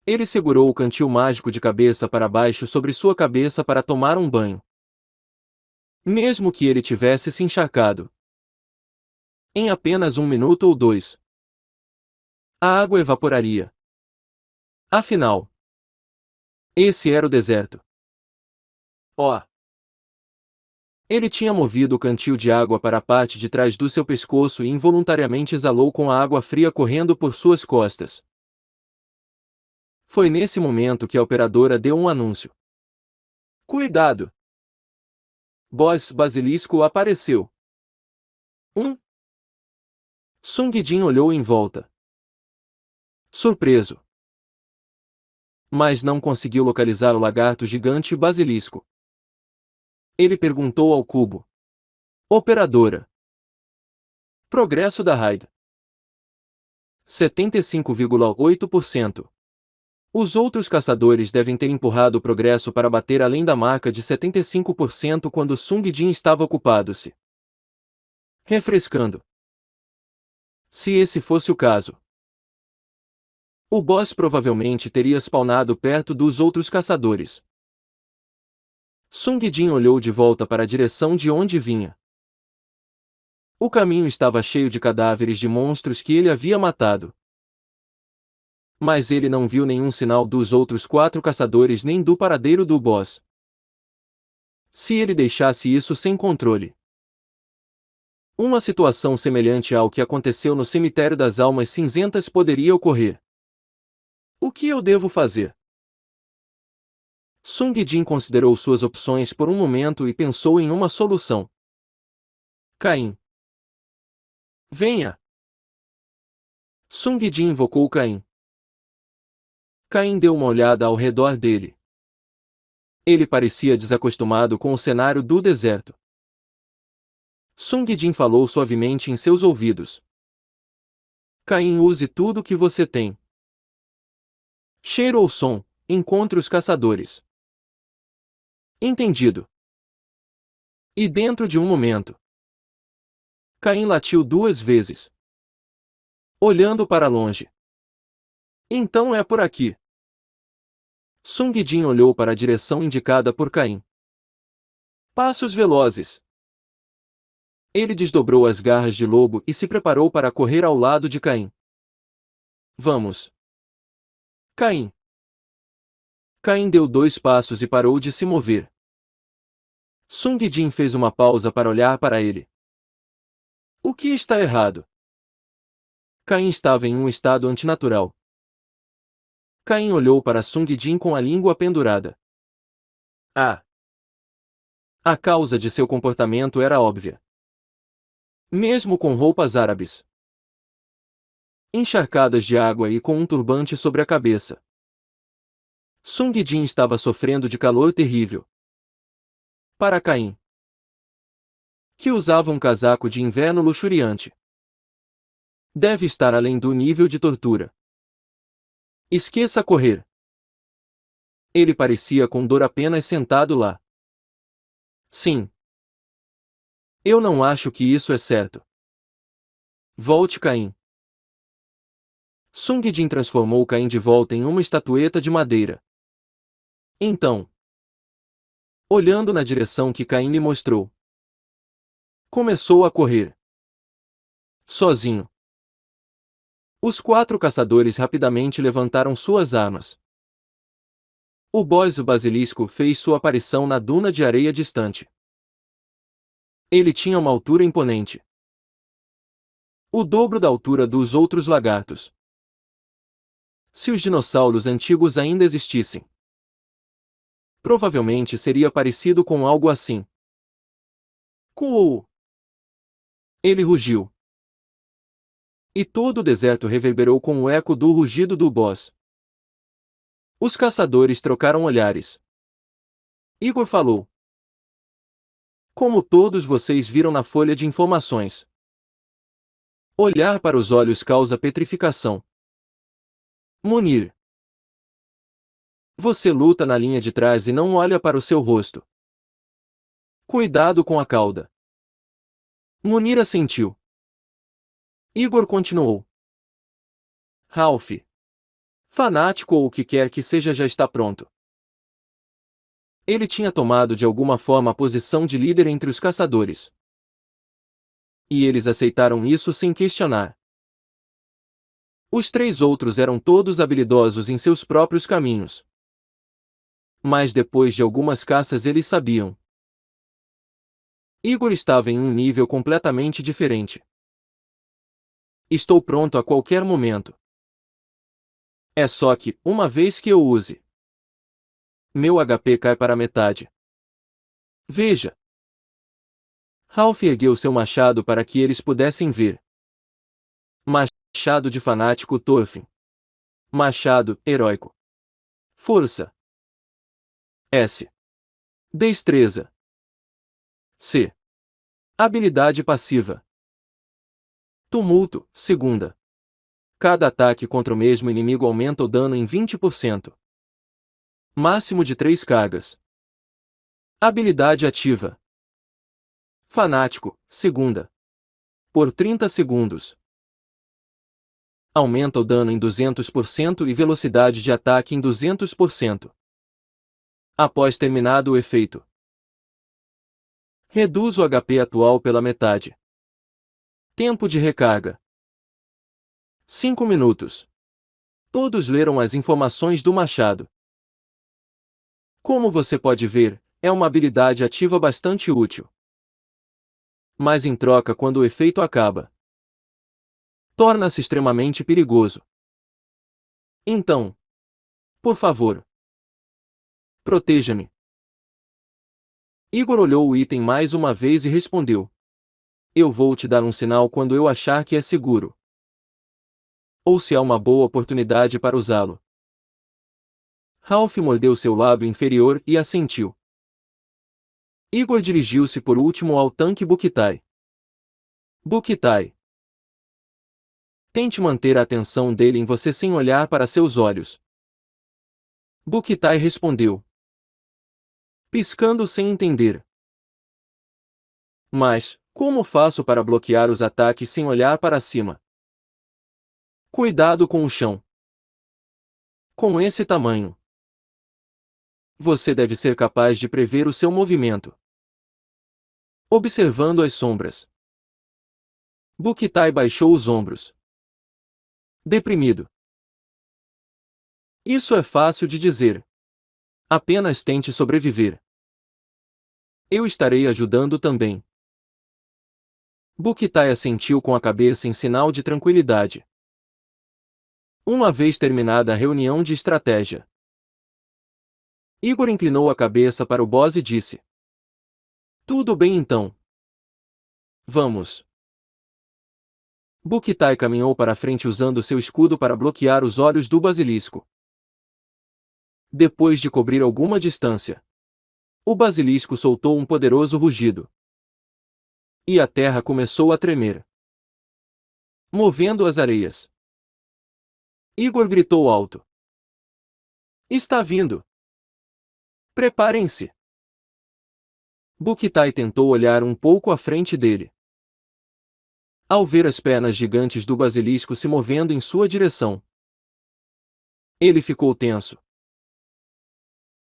Ele segurou o cantil mágico de cabeça para baixo sobre sua cabeça para tomar um banho. Mesmo que ele tivesse se encharcado, em apenas 1 minuto ou 2, a água evaporaria. Afinal, esse era o deserto. Oh! Ele tinha movido o cantil de água para a parte de trás do seu pescoço e involuntariamente exalou com a água fria correndo por suas costas. Foi nesse momento que a operadora deu um anúncio. Cuidado! Boss Basilisco apareceu. Sung Jin olhou em volta, surpreso, mas não conseguiu localizar o lagarto gigante basilisco. Ele perguntou ao cubo. Operadora. Progresso da raid. 75,8%. Os outros caçadores devem ter empurrado o progresso para bater além da marca de 75% quando Sung Jin estava ocupado-se refrescando. Se esse fosse o caso, o boss provavelmente teria spawnado perto dos outros caçadores. Sung Jin olhou de volta para a direção de onde vinha. O caminho estava cheio de cadáveres de monstros que ele havia matado. Mas ele não viu nenhum sinal dos outros 4 caçadores nem do paradeiro do boss. Se ele deixasse isso sem controle, uma situação semelhante ao que aconteceu no cemitério das almas cinzentas poderia ocorrer. O que eu devo fazer? Sung Jin considerou suas opções por um momento e pensou em uma solução. Caim. Venha! Sung Jin invocou Caim. Caim deu uma olhada ao redor dele. Ele parecia desacostumado com o cenário do deserto. Sung Jin falou suavemente em seus ouvidos. Caim, use tudo o que você tem. Cheiro ou som, encontre os caçadores. Entendido. E dentro de um momento, Caim latiu 2 vezes, olhando para longe. Então é por aqui. Sung Jin olhou para a direção indicada por Caim. Passos velozes. Ele desdobrou as garras de lobo e se preparou para correr ao lado de Caim. Vamos. Caim. Caim deu 2 passos e parou de se mover. Sung Jin fez uma pausa para olhar para ele. O que está errado? Caim estava em um estado antinatural. Caim olhou para Sung Jin com a língua pendurada. Ah! A causa de seu comportamento era óbvia. Mesmo com roupas árabes encharcadas de água e com um turbante sobre a cabeça, Sung Jin estava sofrendo de calor terrível. Para Caim, que usava um casaco de inverno luxuriante, deve estar além do nível de tortura. Esqueça correr. Ele parecia com dor apenas sentado lá. Sim. Eu não acho que isso é certo. Volte, Caim. Sung Jin transformou Caim de volta em uma estatueta de madeira. Então, olhando na direção que Caim lhe mostrou, começou a correr. Sozinho. Os 4 caçadores rapidamente levantaram suas armas. O boss Basilisco fez sua aparição na duna de areia distante. Ele tinha uma altura imponente. O dobro da altura dos outros lagartos. Se os dinossauros antigos ainda existissem, provavelmente seria parecido com algo assim. Coou! Ele rugiu. E todo o deserto reverberou com o eco do rugido do boss. Os caçadores trocaram olhares. Igor falou. Como todos vocês viram na folha de informações. Olhar para os olhos causa petrificação. Munir. Você luta na linha de trás e não olha para o seu rosto. Cuidado com a cauda. Munir assentiu. Igor continuou. Ralph. Fanático ou o que quer que seja já está pronto. Ele tinha tomado de alguma forma a posição de líder entre os caçadores. E eles aceitaram isso sem questionar. Os três outros eram todos habilidosos em seus próprios caminhos. Mas depois de algumas caças eles sabiam. Igor estava em um nível completamente diferente. Estou pronto a qualquer momento. É só que, uma vez que eu use, meu HP cai para metade. Veja. Ralph ergueu seu machado para que eles pudessem ver. Machado de fanático Thorfinn. Machado, heróico. Força. S. Destreza. C. Habilidade passiva. Tumulto, segunda. Cada ataque contra o mesmo inimigo aumenta o dano em 20%. Máximo de 3 cargas. Habilidade ativa. Fanático, segunda. Por 30 segundos. Aumenta o dano em 200% e velocidade de ataque em 200%. Após terminado o efeito. Reduz o HP atual pela metade. Tempo de recarga. 5 minutos. Todos leram as informações do machado. Como você pode ver, é uma habilidade ativa bastante útil. Mas em troca, quando o efeito acaba, torna-se extremamente perigoso. Então, por favor, proteja-me. Igor olhou o item mais uma vez e respondeu. Eu vou te dar um sinal quando eu achar que é seguro. Ou se há uma boa oportunidade para usá-lo. Ralph mordeu seu lábio inferior e assentiu. Igor dirigiu-se por último ao tanque Bukitai. Bukitai. Tente manter a atenção dele em você sem olhar para seus olhos. Bukitai respondeu, piscando sem entender. Mas, como faço para bloquear os ataques sem olhar para cima? Cuidado com o chão. Com esse tamanho, você deve ser capaz de prever o seu movimento. Observando as sombras. Bukitai baixou os ombros. Deprimido. Isso é fácil de dizer. Apenas tente sobreviver. Eu estarei ajudando também. Bukitai assentiu com a cabeça em sinal de tranquilidade. Uma vez terminada a reunião de estratégia, Igor inclinou a cabeça para o boss e disse: Tudo bem então. Vamos. Bukitai caminhou para a frente usando seu escudo para bloquear os olhos do basilisco. Depois de cobrir alguma distância, o basilisco soltou um poderoso rugido. E a terra começou a tremer, movendo as areias. Igor gritou alto. Está vindo! Preparem-se! Bukitai tentou olhar um pouco à frente dele. Ao ver as pernas gigantes do basilisco se movendo em sua direção, ele ficou tenso.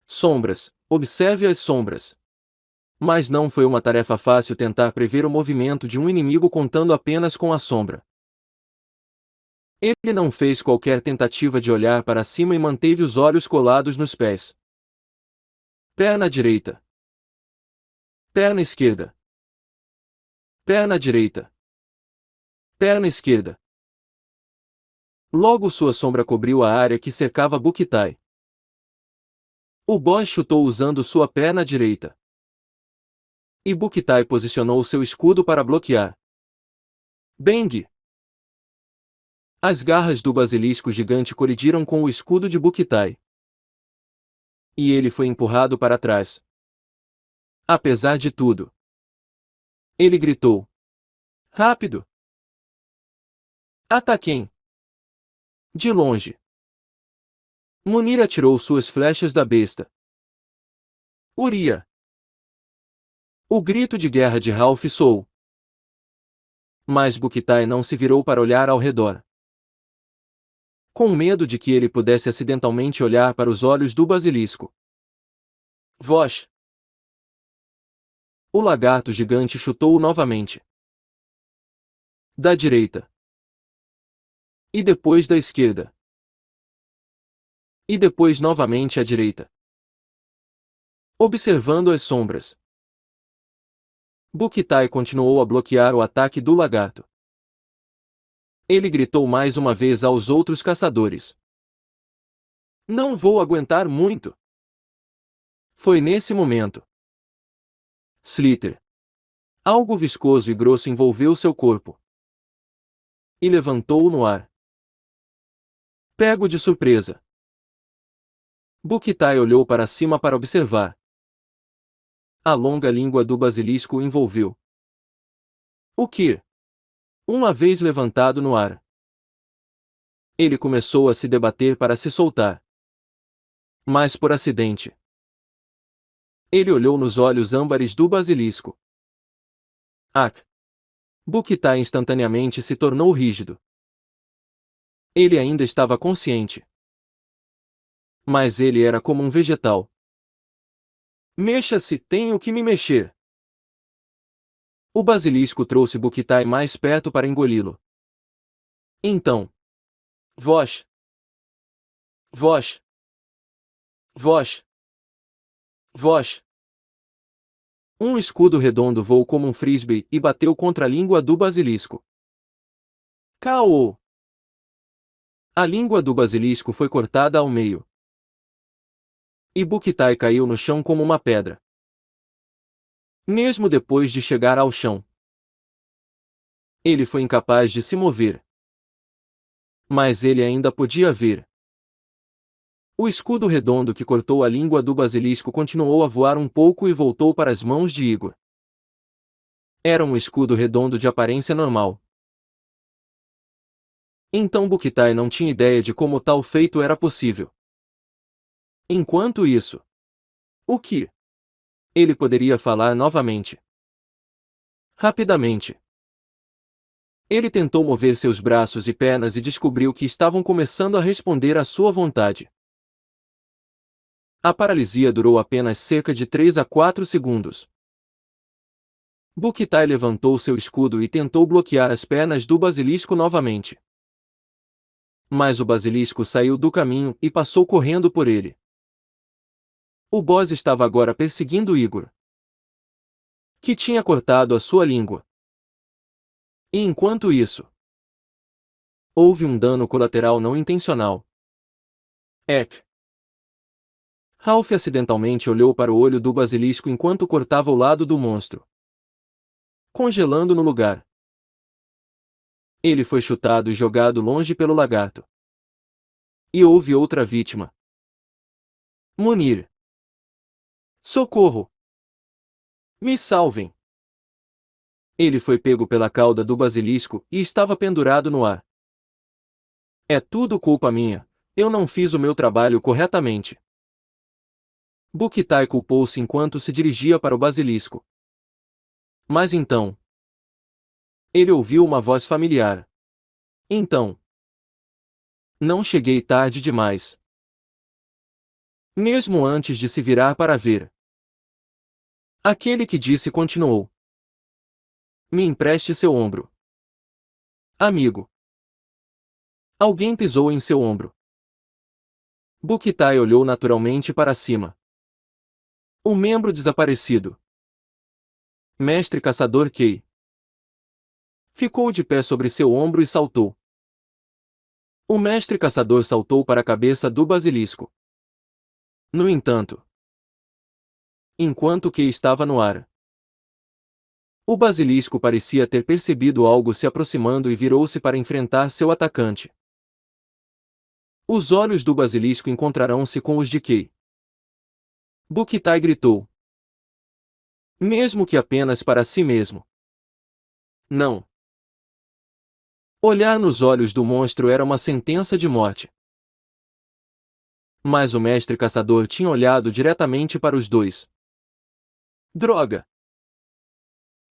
Sombras, observe as sombras. Mas não foi uma tarefa fácil tentar prever o movimento de um inimigo contando apenas com a sombra. Ele não fez qualquer tentativa de olhar para cima e manteve os olhos colados nos pés. Perna direita. Perna esquerda. Perna direita. Perna esquerda. Logo sua sombra cobriu a área que cercava Bukittai. O boss chutou usando sua perna direita. E Bukittai posicionou seu escudo para bloquear. Bang! As garras do basilisco gigante colidiram com o escudo de Bukittai. E ele foi empurrado para trás. Apesar de tudo, ele gritou: rápido! Ataquem! De longe. Munir atirou suas flechas da besta. Uria! O grito de guerra de Ralph soou. Mas Bukittai não se virou para olhar ao redor. Com medo de que ele pudesse acidentalmente olhar para os olhos do basilisco. Vosh! O lagarto gigante chutou novamente. Da direita. E depois da esquerda. E depois novamente à direita. Observando as sombras. Bukittai continuou a bloquear o ataque do lagarto. Ele gritou mais uma vez aos outros caçadores. Não vou aguentar muito. Foi nesse momento. Slither. Algo viscoso e grosso envolveu seu corpo. E levantou-o no ar. Pego de surpresa. Bukittai olhou para cima para observar. A longa língua do basilisco o envolveu. O que? Uma vez levantado no ar, ele começou a se debater para se soltar. Mas por acidente, ele olhou nos olhos âmbares do basilisco. Ak! Bukittai instantaneamente se tornou rígido. Ele ainda estava consciente. Mas ele era como um vegetal. Mexa-se, tenho que me mexer. O basilisco trouxe Bukittai mais perto para engoli-lo. Então. Vosh! Vosh! Vosh! Vosh! Um escudo redondo voou como um frisbee e bateu contra a língua do basilisco. K.O. A língua do basilisco foi cortada ao meio. E Bukittai caiu no chão como uma pedra. Mesmo depois de chegar ao chão, ele foi incapaz de se mover. Mas ele ainda podia ver. O escudo redondo que cortou a língua do basilisco continuou a voar um pouco e voltou para as mãos de Igor. Era um escudo redondo de aparência normal. Então Bukittai não tinha ideia de como tal feito era possível. Enquanto isso, o que? Ele poderia falar novamente. Rapidamente. Ele tentou mover seus braços e pernas e descobriu que estavam começando a responder à sua vontade. A paralisia durou apenas cerca de 3 a 4 segundos. Bukittai levantou seu escudo e tentou bloquear as pernas do basilisco novamente. Mas o basilisco saiu do caminho e passou correndo por ele. O boss estava agora perseguindo Igor, que tinha cortado a sua língua. E enquanto isso, houve um dano colateral não intencional. Ek! Ralph acidentalmente olhou para o olho do basilisco enquanto cortava o lado do monstro, congelando no lugar. Ele foi chutado e jogado longe pelo lagarto. E houve outra vítima. Munir! Socorro! Me salvem! Ele foi pego pela cauda do basilisco e estava pendurado no ar. É tudo culpa minha, eu não fiz o meu trabalho corretamente. Bukittai culpou-se enquanto se dirigia para o basilisco. Mas então, ele ouviu uma voz familiar. Então, não cheguei tarde demais. Mesmo antes de se virar para ver. Aquele que disse continuou. Me empreste seu ombro. Amigo. Alguém pisou em seu ombro. Bukittai olhou naturalmente para cima. O membro desaparecido. Mestre Caçador Kei. Ficou de pé sobre seu ombro e saltou. O mestre caçador saltou para a cabeça do basilisco. No entanto, enquanto que estava no ar, o basilisco parecia ter percebido algo se aproximando e virou-se para enfrentar seu atacante. Os olhos do basilisco encontrarão-se com os de Kay. Buktai gritou. Mesmo que apenas para si mesmo. Não. Olhar nos olhos do monstro era uma sentença de morte. Mas o mestre caçador tinha olhado diretamente para os dois. Droga!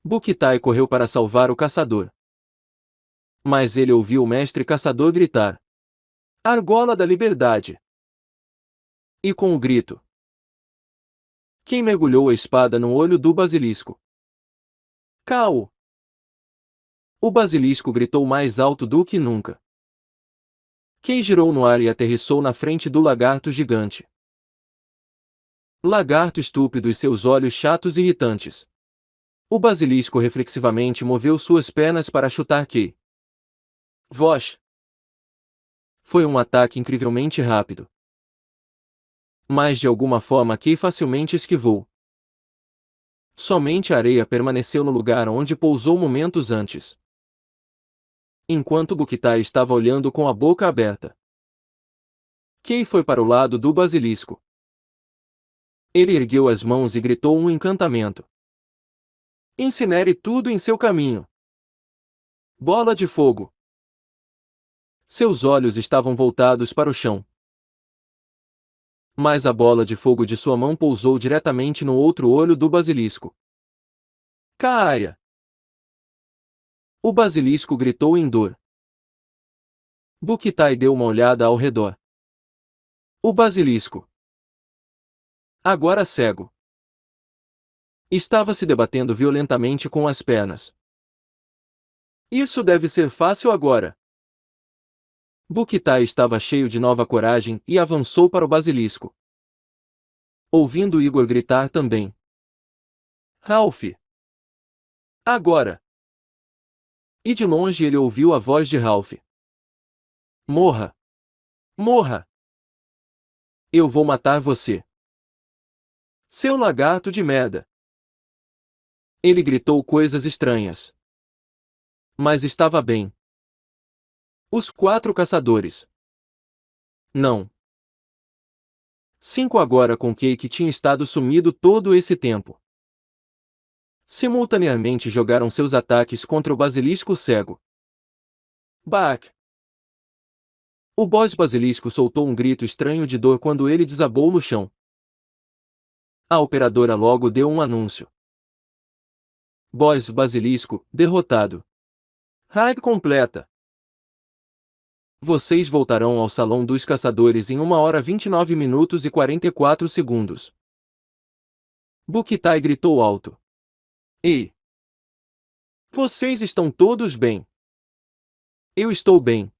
Buktai correu para salvar o caçador. Mas ele ouviu o mestre caçador gritar: Argola da Liberdade! E com o grito, quem mergulhou a espada no olho do basilisco? Cao! O basilisco gritou mais alto do que nunca. Quem girou no ar e aterrissou na frente do lagarto gigante. Lagarto estúpido e seus olhos chatos e irritantes. O basilisco reflexivamente moveu suas pernas para chutar Kay. Voz! Foi um ataque incrivelmente rápido. Mas de alguma forma Kay facilmente esquivou. Somente a areia permaneceu no lugar onde pousou momentos antes. Enquanto Buktai estava olhando com a boca aberta, Kay foi para o lado do basilisco. Ele ergueu as mãos e gritou um encantamento. Incinere tudo em seu caminho. Bola de fogo. Seus olhos estavam voltados para o chão. Mas a bola de fogo de sua mão pousou diretamente no outro olho do basilisco. Caia! O basilisco gritou em dor. Buktai deu uma olhada ao redor. O basilisco, agora cego, estava se debatendo violentamente com as pernas. Isso deve ser fácil agora. Buktai estava cheio de nova coragem e avançou para o basilisco. Ouvindo Igor gritar também. Ralph! Agora! E de longe ele ouviu a voz de Ralph. Morra! Morra! Eu vou matar você! Seu lagarto de merda! Ele gritou coisas estranhas. Mas estava bem. Os 4 caçadores. Não. 5 agora com Kay que tinha estado sumido todo esse tempo. Simultaneamente jogaram seus ataques contra o basilisco cego. Bak! O boss basilisco soltou um grito estranho de dor quando ele desabou no chão. A operadora logo deu um anúncio. Boss basilisco, derrotado. Raid completa. Vocês voltarão ao Salão dos Caçadores em 1h 29 minutos e 44 segundos. Buktai gritou alto. Ei! Vocês estão todos bem? Eu estou bem.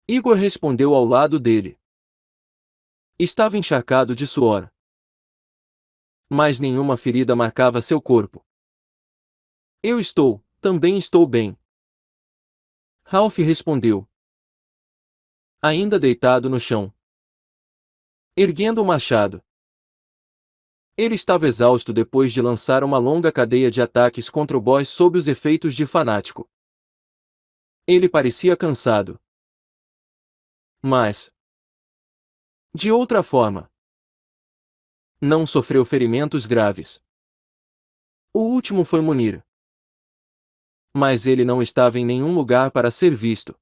Igor respondeu ao lado dele. Estava encharcado de suor. Mas nenhuma ferida marcava seu corpo. Eu também estou bem. Ralph respondeu. Ainda deitado no chão, erguendo o machado. Ele estava exausto depois de lançar uma longa cadeia de ataques contra o boss sob os efeitos de fanático. Ele parecia cansado. Mas, de outra forma, não sofreu ferimentos graves. O último foi Munir. Mas ele não estava em nenhum lugar para ser visto.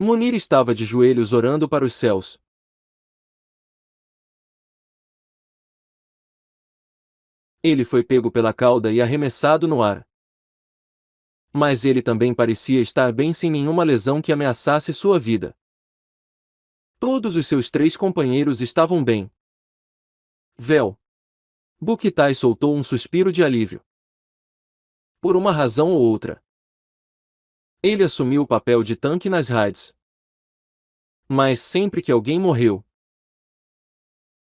Munir estava de joelhos orando para os céus. Ele foi pego pela cauda e arremessado no ar. Mas ele também parecia estar bem sem nenhuma lesão que ameaçasse sua vida. Todos os seus 3 companheiros estavam bem. Vel. Buktai soltou um suspiro de alívio. Por uma razão ou outra, ele assumiu o papel de tanque nas raids. Mas sempre que alguém morreu,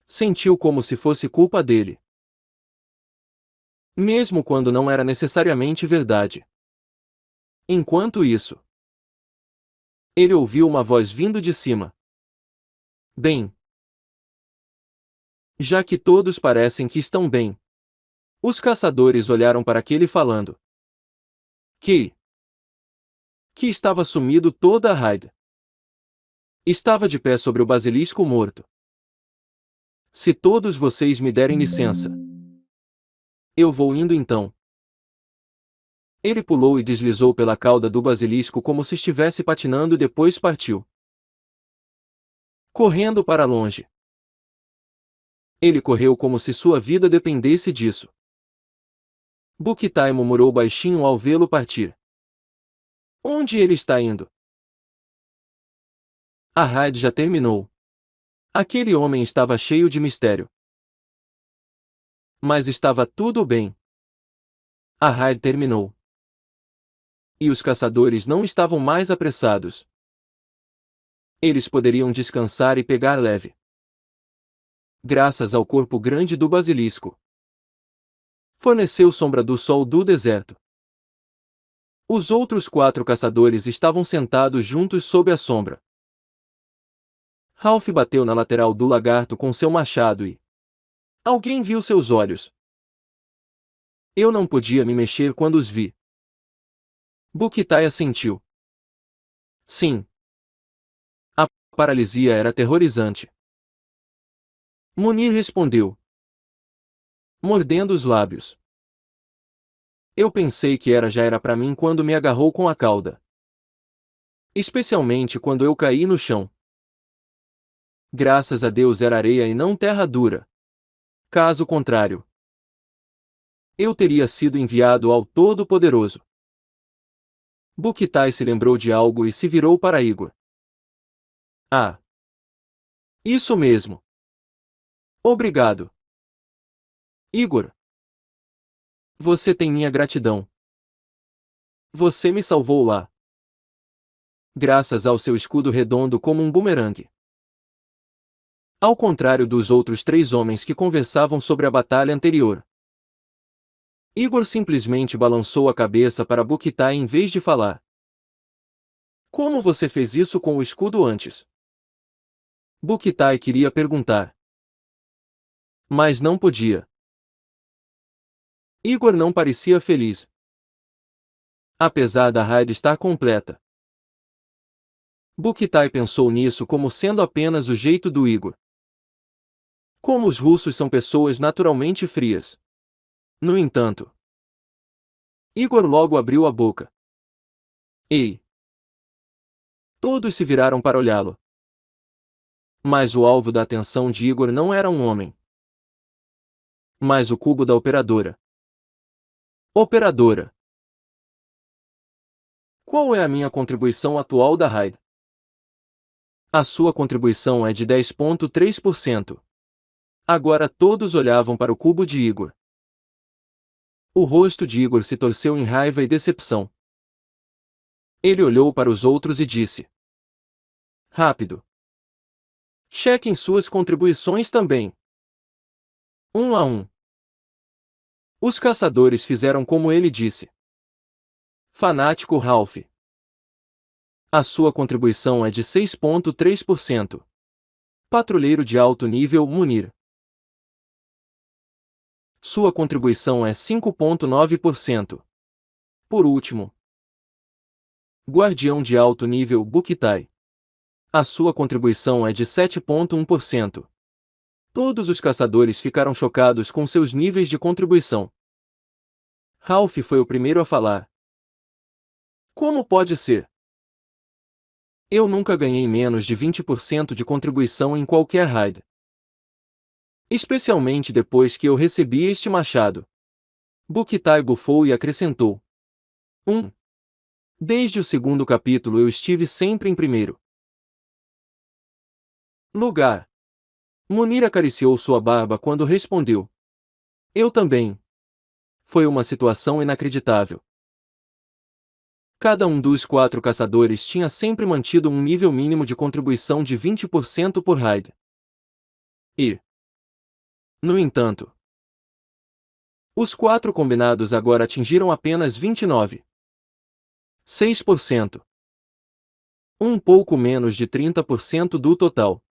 sentiu como se fosse culpa dele. Mesmo quando não era necessariamente verdade. Enquanto isso, ele ouviu uma voz vindo de cima. Bem, já que todos parecem que estão bem. Os caçadores olharam para aquele falando. Que estava sumido toda a raid. Estava de pé sobre o basilisco morto. Se todos vocês me derem licença. Eu vou indo então. Ele pulou e deslizou pela cauda do basilisco como se estivesse patinando e depois partiu. Correndo para longe. Ele correu como se sua vida dependesse disso. Buktai murmurou baixinho ao vê-lo partir. Onde ele está indo? A raid já terminou. Aquele homem estava cheio de mistério. Mas estava tudo bem. A raid terminou. E os caçadores não estavam mais apressados. Eles poderiam descansar e pegar leve. Graças ao corpo grande do basilisco. Forneceu sombra do sol do deserto. Os outros 4 caçadores estavam sentados juntos sob a sombra. Ralph bateu na lateral do lagarto com seu machado e... Alguém viu seus olhos. Eu não podia me mexer quando os vi. Buktai assentiu. Sim. A paralisia era aterrorizante. Munir respondeu, mordendo os lábios. Eu pensei que já era para mim quando me agarrou com a cauda. Especialmente quando eu caí no chão. Graças a Deus era areia e não terra dura. Caso contrário, eu teria sido enviado ao Todo-Poderoso. Buktai se lembrou de algo e se virou para Igor. Ah! Isso mesmo! Obrigado! Igor! Você tem minha gratidão. Você me salvou lá. Graças ao seu escudo redondo como um bumerangue. Ao contrário dos outros 3 homens que conversavam sobre a batalha anterior. Igor simplesmente balançou a cabeça para Buktai em vez de falar. Como você fez isso com o escudo antes? Buktai queria perguntar. Mas não podia. Igor não parecia feliz. Apesar da raid estar completa. Buktai pensou nisso como sendo apenas o jeito do Igor. Como os russos são pessoas naturalmente frias. No entanto, Igor logo abriu a boca. Ei! Todos se viraram para olhá-lo. Mas o alvo da atenção de Igor não era um homem. Mas o cubo da operadora. Operadora. Qual é a minha contribuição atual da raid? A sua contribuição é de 10,3%. Agora todos olhavam para o cubo de Igor. O rosto de Igor se torceu em raiva e decepção. Ele olhou para os outros e disse. Rápido. Chequem suas contribuições também. 1 a 1. Os caçadores fizeram como ele disse. Fanático Ralph. A sua contribuição é de 6,3%. Patrulheiro de alto nível Munir. Sua contribuição é 5,9%. Por último, Guardião de alto nível Buktai. A sua contribuição é de 7,1%. Todos os caçadores ficaram chocados com seus níveis de contribuição. Ralph foi o primeiro a falar. Como pode ser? Eu nunca ganhei menos de 20% de contribuição em qualquer raid. Especialmente depois que eu recebi este machado. Buktai bufou e acrescentou. Desde o 2º capítulo eu estive sempre em primeiro lugar. Munir acariciou sua barba quando respondeu. Eu também. Foi uma situação inacreditável. Cada um dos 4 caçadores tinha sempre mantido um nível mínimo de contribuição de 20% por raid. E, no entanto, os 4 combinados agora atingiram apenas 29%. 6%. Um pouco menos de 30% do total.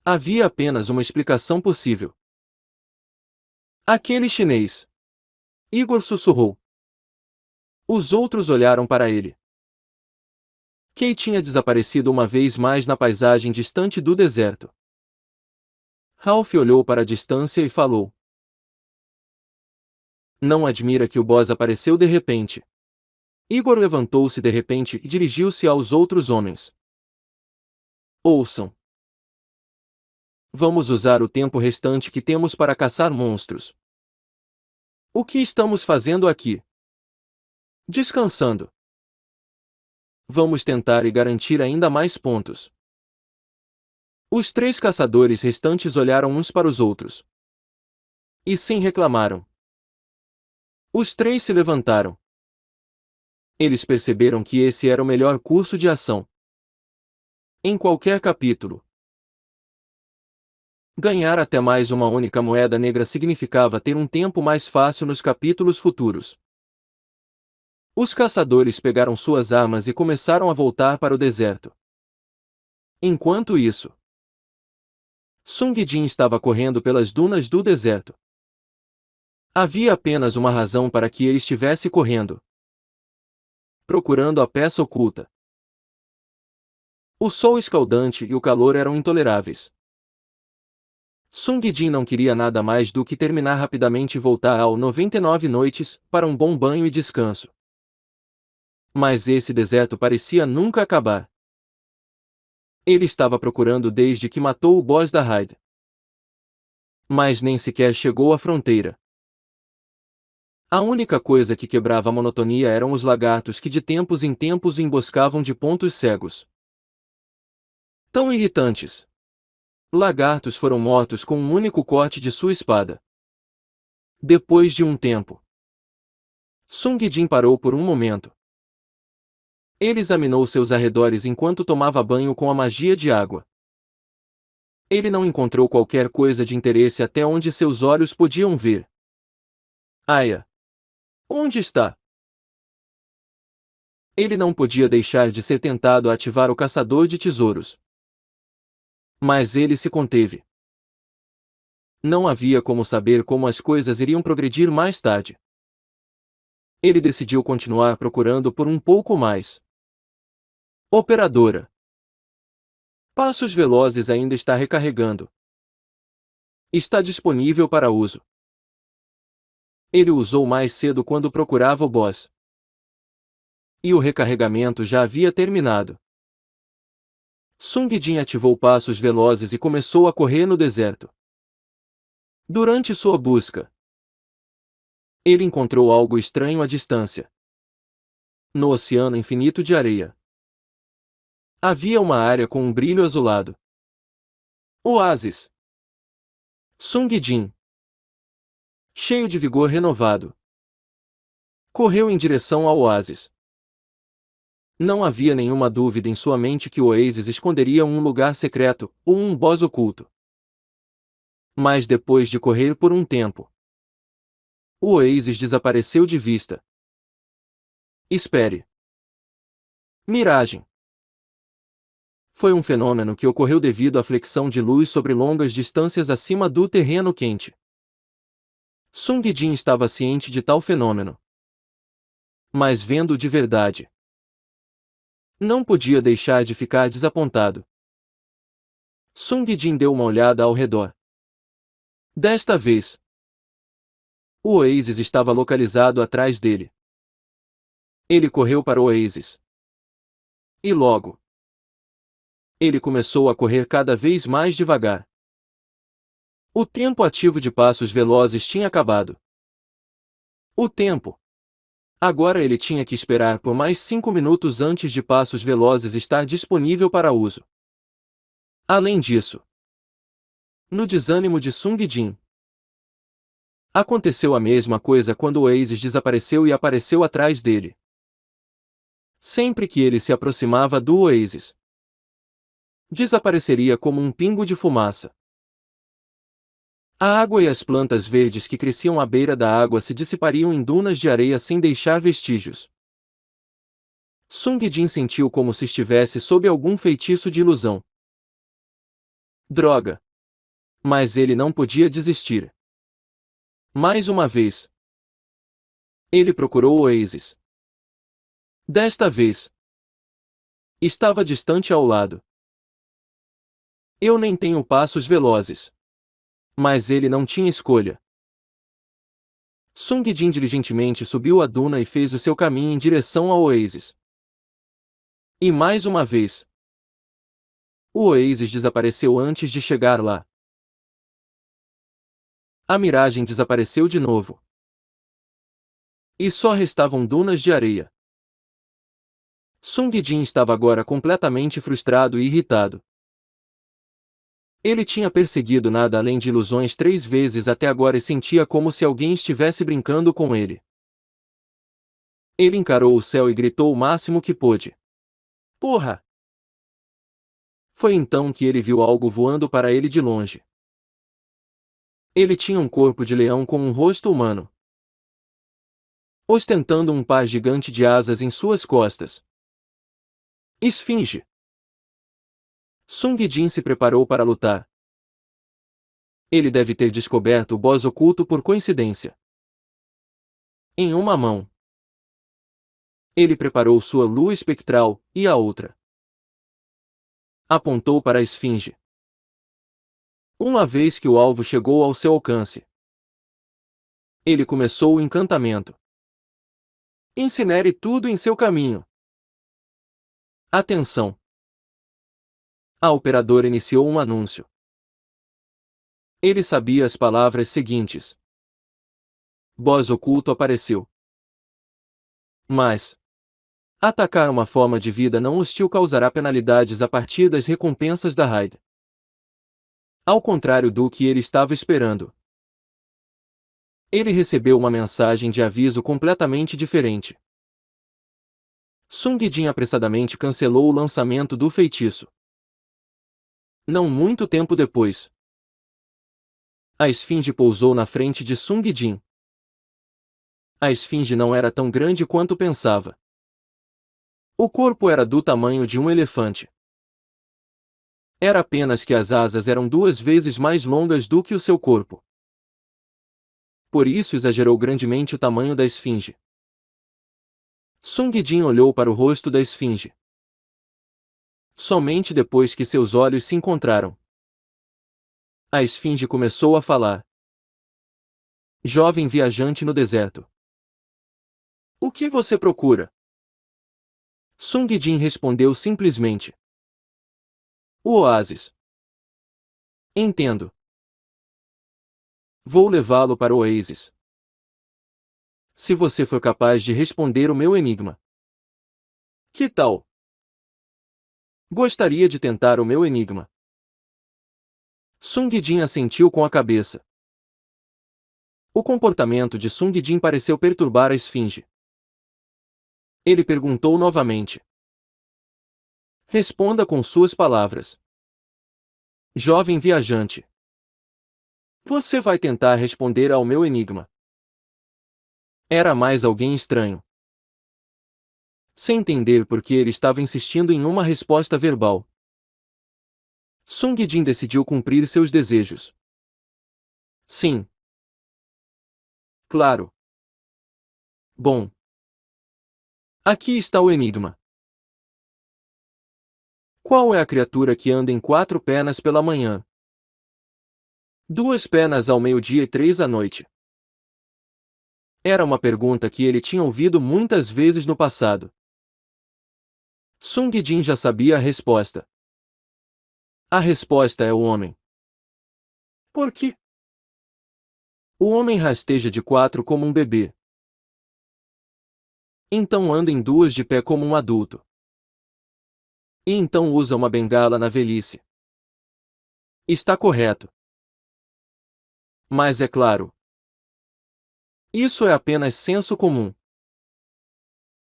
Havia apenas uma explicação possível. Aquele chinês. Igor sussurrou. Os outros olharam para ele. Kay tinha desaparecido uma vez mais na paisagem distante do deserto. Ralph olhou para a distância e falou. Não admira que o boss apareceu de repente. Igor levantou-se de repente e dirigiu-se aos outros homens. Ouçam. Vamos usar o tempo restante que temos para caçar monstros. O que estamos fazendo aqui? Descansando. Vamos tentar e garantir ainda mais pontos. Os 3 caçadores restantes olharam uns para os outros. E sim reclamaram. Os 3 se levantaram. Eles perceberam que esse era o melhor curso de ação. Em qualquer capítulo. Ganhar até mais uma única moeda negra significava ter um tempo mais fácil nos capítulos futuros. Os caçadores pegaram suas armas e começaram a voltar para o deserto. Enquanto isso, Sung Jin estava correndo pelas dunas do deserto. Havia apenas uma razão para que ele estivesse correndo. Procurando a peça oculta. O sol escaldante e o calor eram intoleráveis. Sung Jin não queria nada mais do que terminar rapidamente e voltar ao 99 noites, para um bom banho e descanso. Mas esse deserto parecia nunca acabar. Ele estava procurando desde que matou o boss da raid. Mas nem sequer chegou à fronteira. A única coisa que quebrava a monotonia eram os lagartos que de tempos em tempos o emboscavam de pontos cegos. Tão irritantes. Lagartos foram mortos com um único corte de sua espada. Depois de um tempo, Sung Jin parou por um momento. Ele examinou seus arredores enquanto tomava banho com a magia de água. Ele não encontrou qualquer coisa de interesse até onde seus olhos podiam ver. Aya! Onde está? Ele não podia deixar de ser tentado a ativar o caçador de tesouros. Mas ele se conteve. Não havia como saber como as coisas iriam progredir mais tarde. Ele decidiu continuar procurando por um pouco mais. Operadora. Passos Velozes ainda está recarregando. Está disponível para uso. Ele o usou mais cedo quando procurava o boss. E o recarregamento já havia terminado. Sung Jin ativou Passos Velozes e começou a correr no deserto. Durante sua busca, ele encontrou algo estranho à distância. No oceano infinito de areia, havia uma área com um brilho azulado. Oásis. Sung Jin, cheio de vigor renovado, correu em direção ao oásis. Não havia nenhuma dúvida em sua mente que o oásis esconderia um lugar secreto, ou um boss oculto. Mas depois de correr por um tempo, o oásis desapareceu de vista. Espere. Miragem. Foi um fenômeno que ocorreu devido à flexão de luz sobre longas distâncias acima do terreno quente. Sung Jin estava ciente de tal fenômeno. Mas vendo de verdade, não podia deixar de ficar desapontado. Sung Jin deu uma olhada ao redor. Desta vez, o oásis estava localizado atrás dele. Ele correu para o oásis. E logo, ele começou a correr cada vez mais devagar. O tempo ativo de Passos Velozes tinha acabado. O tempo. Agora ele tinha que esperar por mais 5 minutos antes de Passos Velozes estar disponível para uso. Além disso, no desânimo de Sung Jin, aconteceu a mesma coisa quando o oásis desapareceu e apareceu atrás dele. Sempre que ele se aproximava do oásis, desapareceria como um pingo de fumaça. A água e as plantas verdes que cresciam à beira da água se dissipariam em dunas de areia sem deixar vestígios. Sung Jin sentiu como se estivesse sob algum feitiço de ilusão. Droga! Mas ele não podia desistir. Mais uma vez. Ele procurou o Oasis. Desta vez. Estava distante ao lado. Eu nem tenho passos velozes. Mas ele não tinha escolha. Sung Jin diligentemente subiu a duna e fez o seu caminho em direção ao Oasis. E mais uma vez. O Oasis desapareceu antes de chegar lá. A miragem desapareceu de novo. E só restavam dunas de areia. Sung Jin estava agora completamente frustrado e irritado. Ele tinha perseguido nada além de ilusões 3 vezes até agora e sentia como se alguém estivesse brincando com ele. Ele encarou o céu e gritou o máximo que pôde. Porra! Foi então que ele viu algo voando para ele de longe. Ele tinha um corpo de leão com um rosto humano, ostentando um par gigante de asas em suas costas. Esfinge! Sung Jin se preparou para lutar. Ele deve ter descoberto o boss oculto por coincidência. Em uma mão, ele preparou sua lua espectral, e a outra apontou para a esfinge. Uma vez que o alvo chegou ao seu alcance, ele começou o encantamento. Incinere tudo em seu caminho. Atenção! A operadora iniciou um anúncio. Ele sabia as palavras seguintes. Boss oculto apareceu. Mas atacar uma forma de vida não hostil causará penalidades a partir das recompensas da raid. Ao contrário do que ele estava esperando, ele recebeu uma mensagem de aviso completamente diferente. Sung Jin apressadamente cancelou o lançamento do feitiço. Não muito tempo depois, a esfinge pousou na frente de Sung Jin. A esfinge não era tão grande quanto pensava. O corpo era do tamanho de um elefante. Era apenas que as asas eram 2 vezes mais longas do que o seu corpo. Por isso exagerou grandemente o tamanho da esfinge. Sung Jin olhou para o rosto da esfinge. Somente depois que seus olhos se encontraram, a esfinge começou a falar. Jovem viajante no deserto. O que você procura? Sung Jin respondeu simplesmente. O oásis. Entendo. Vou levá-lo para o oásis. Se você for capaz de responder o meu enigma. Que tal? Gostaria de tentar o meu enigma. Sung Jin assentiu com a cabeça. O comportamento de Sung Jin pareceu perturbar a esfinge. Ele perguntou novamente. Responda com suas palavras. Jovem viajante. Você vai tentar responder ao meu enigma. Era mais alguém estranho. Sem entender por que ele estava insistindo em uma resposta verbal, Sung Jin decidiu cumprir seus desejos. Sim. Claro. Bom. Aqui está o enigma. Qual é a criatura que anda em 4 pernas pela manhã? 2 pernas ao meio-dia e 3 à noite. Era uma pergunta que ele tinha ouvido muitas vezes no passado. Sung Jin já sabia a resposta. A resposta é o homem. Por quê? O homem rasteja de 4 como um bebê. Então anda em 2 de pé como um adulto. E então usa uma bengala na velhice. Está correto. Mas é claro, isso é apenas senso comum.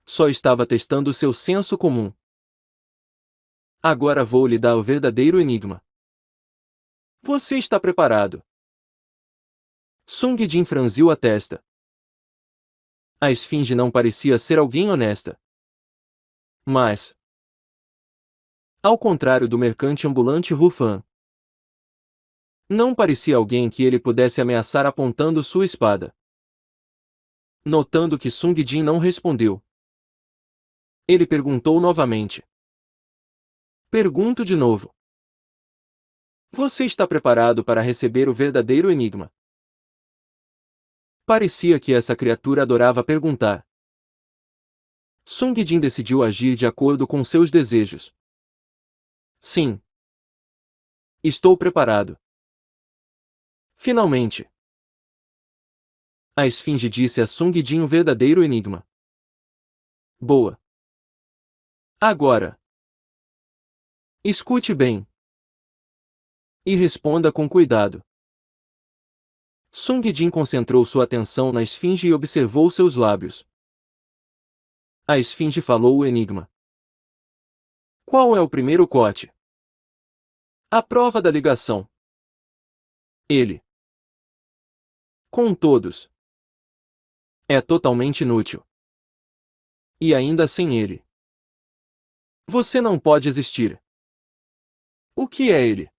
Só estava testando seu senso comum. Agora vou lhe dar o verdadeiro enigma. Você está preparado? Sung Jin franziu a testa. A esfinge não parecia ser alguém honesta. Mas, ao contrário do mercante ambulante Rufan, não parecia alguém que ele pudesse ameaçar apontando sua espada. Notando que Sung Jin não respondeu, ele perguntou novamente. Pergunto de novo. Você está preparado para receber o verdadeiro enigma? Parecia que essa criatura adorava perguntar. Sung Jin decidiu agir de acordo com seus desejos. Sim. Estou preparado. Finalmente. A esfinge disse a Sung Jin o verdadeiro enigma. Boa. Agora. Escute bem. E responda com cuidado. Sung Jin concentrou sua atenção na esfinge e observou seus lábios. A esfinge falou o enigma. Qual é o primeiro corte? A prova da ligação. Ele. Com todos. É totalmente inútil. E ainda sem ele. Você não pode existir. O que é ele?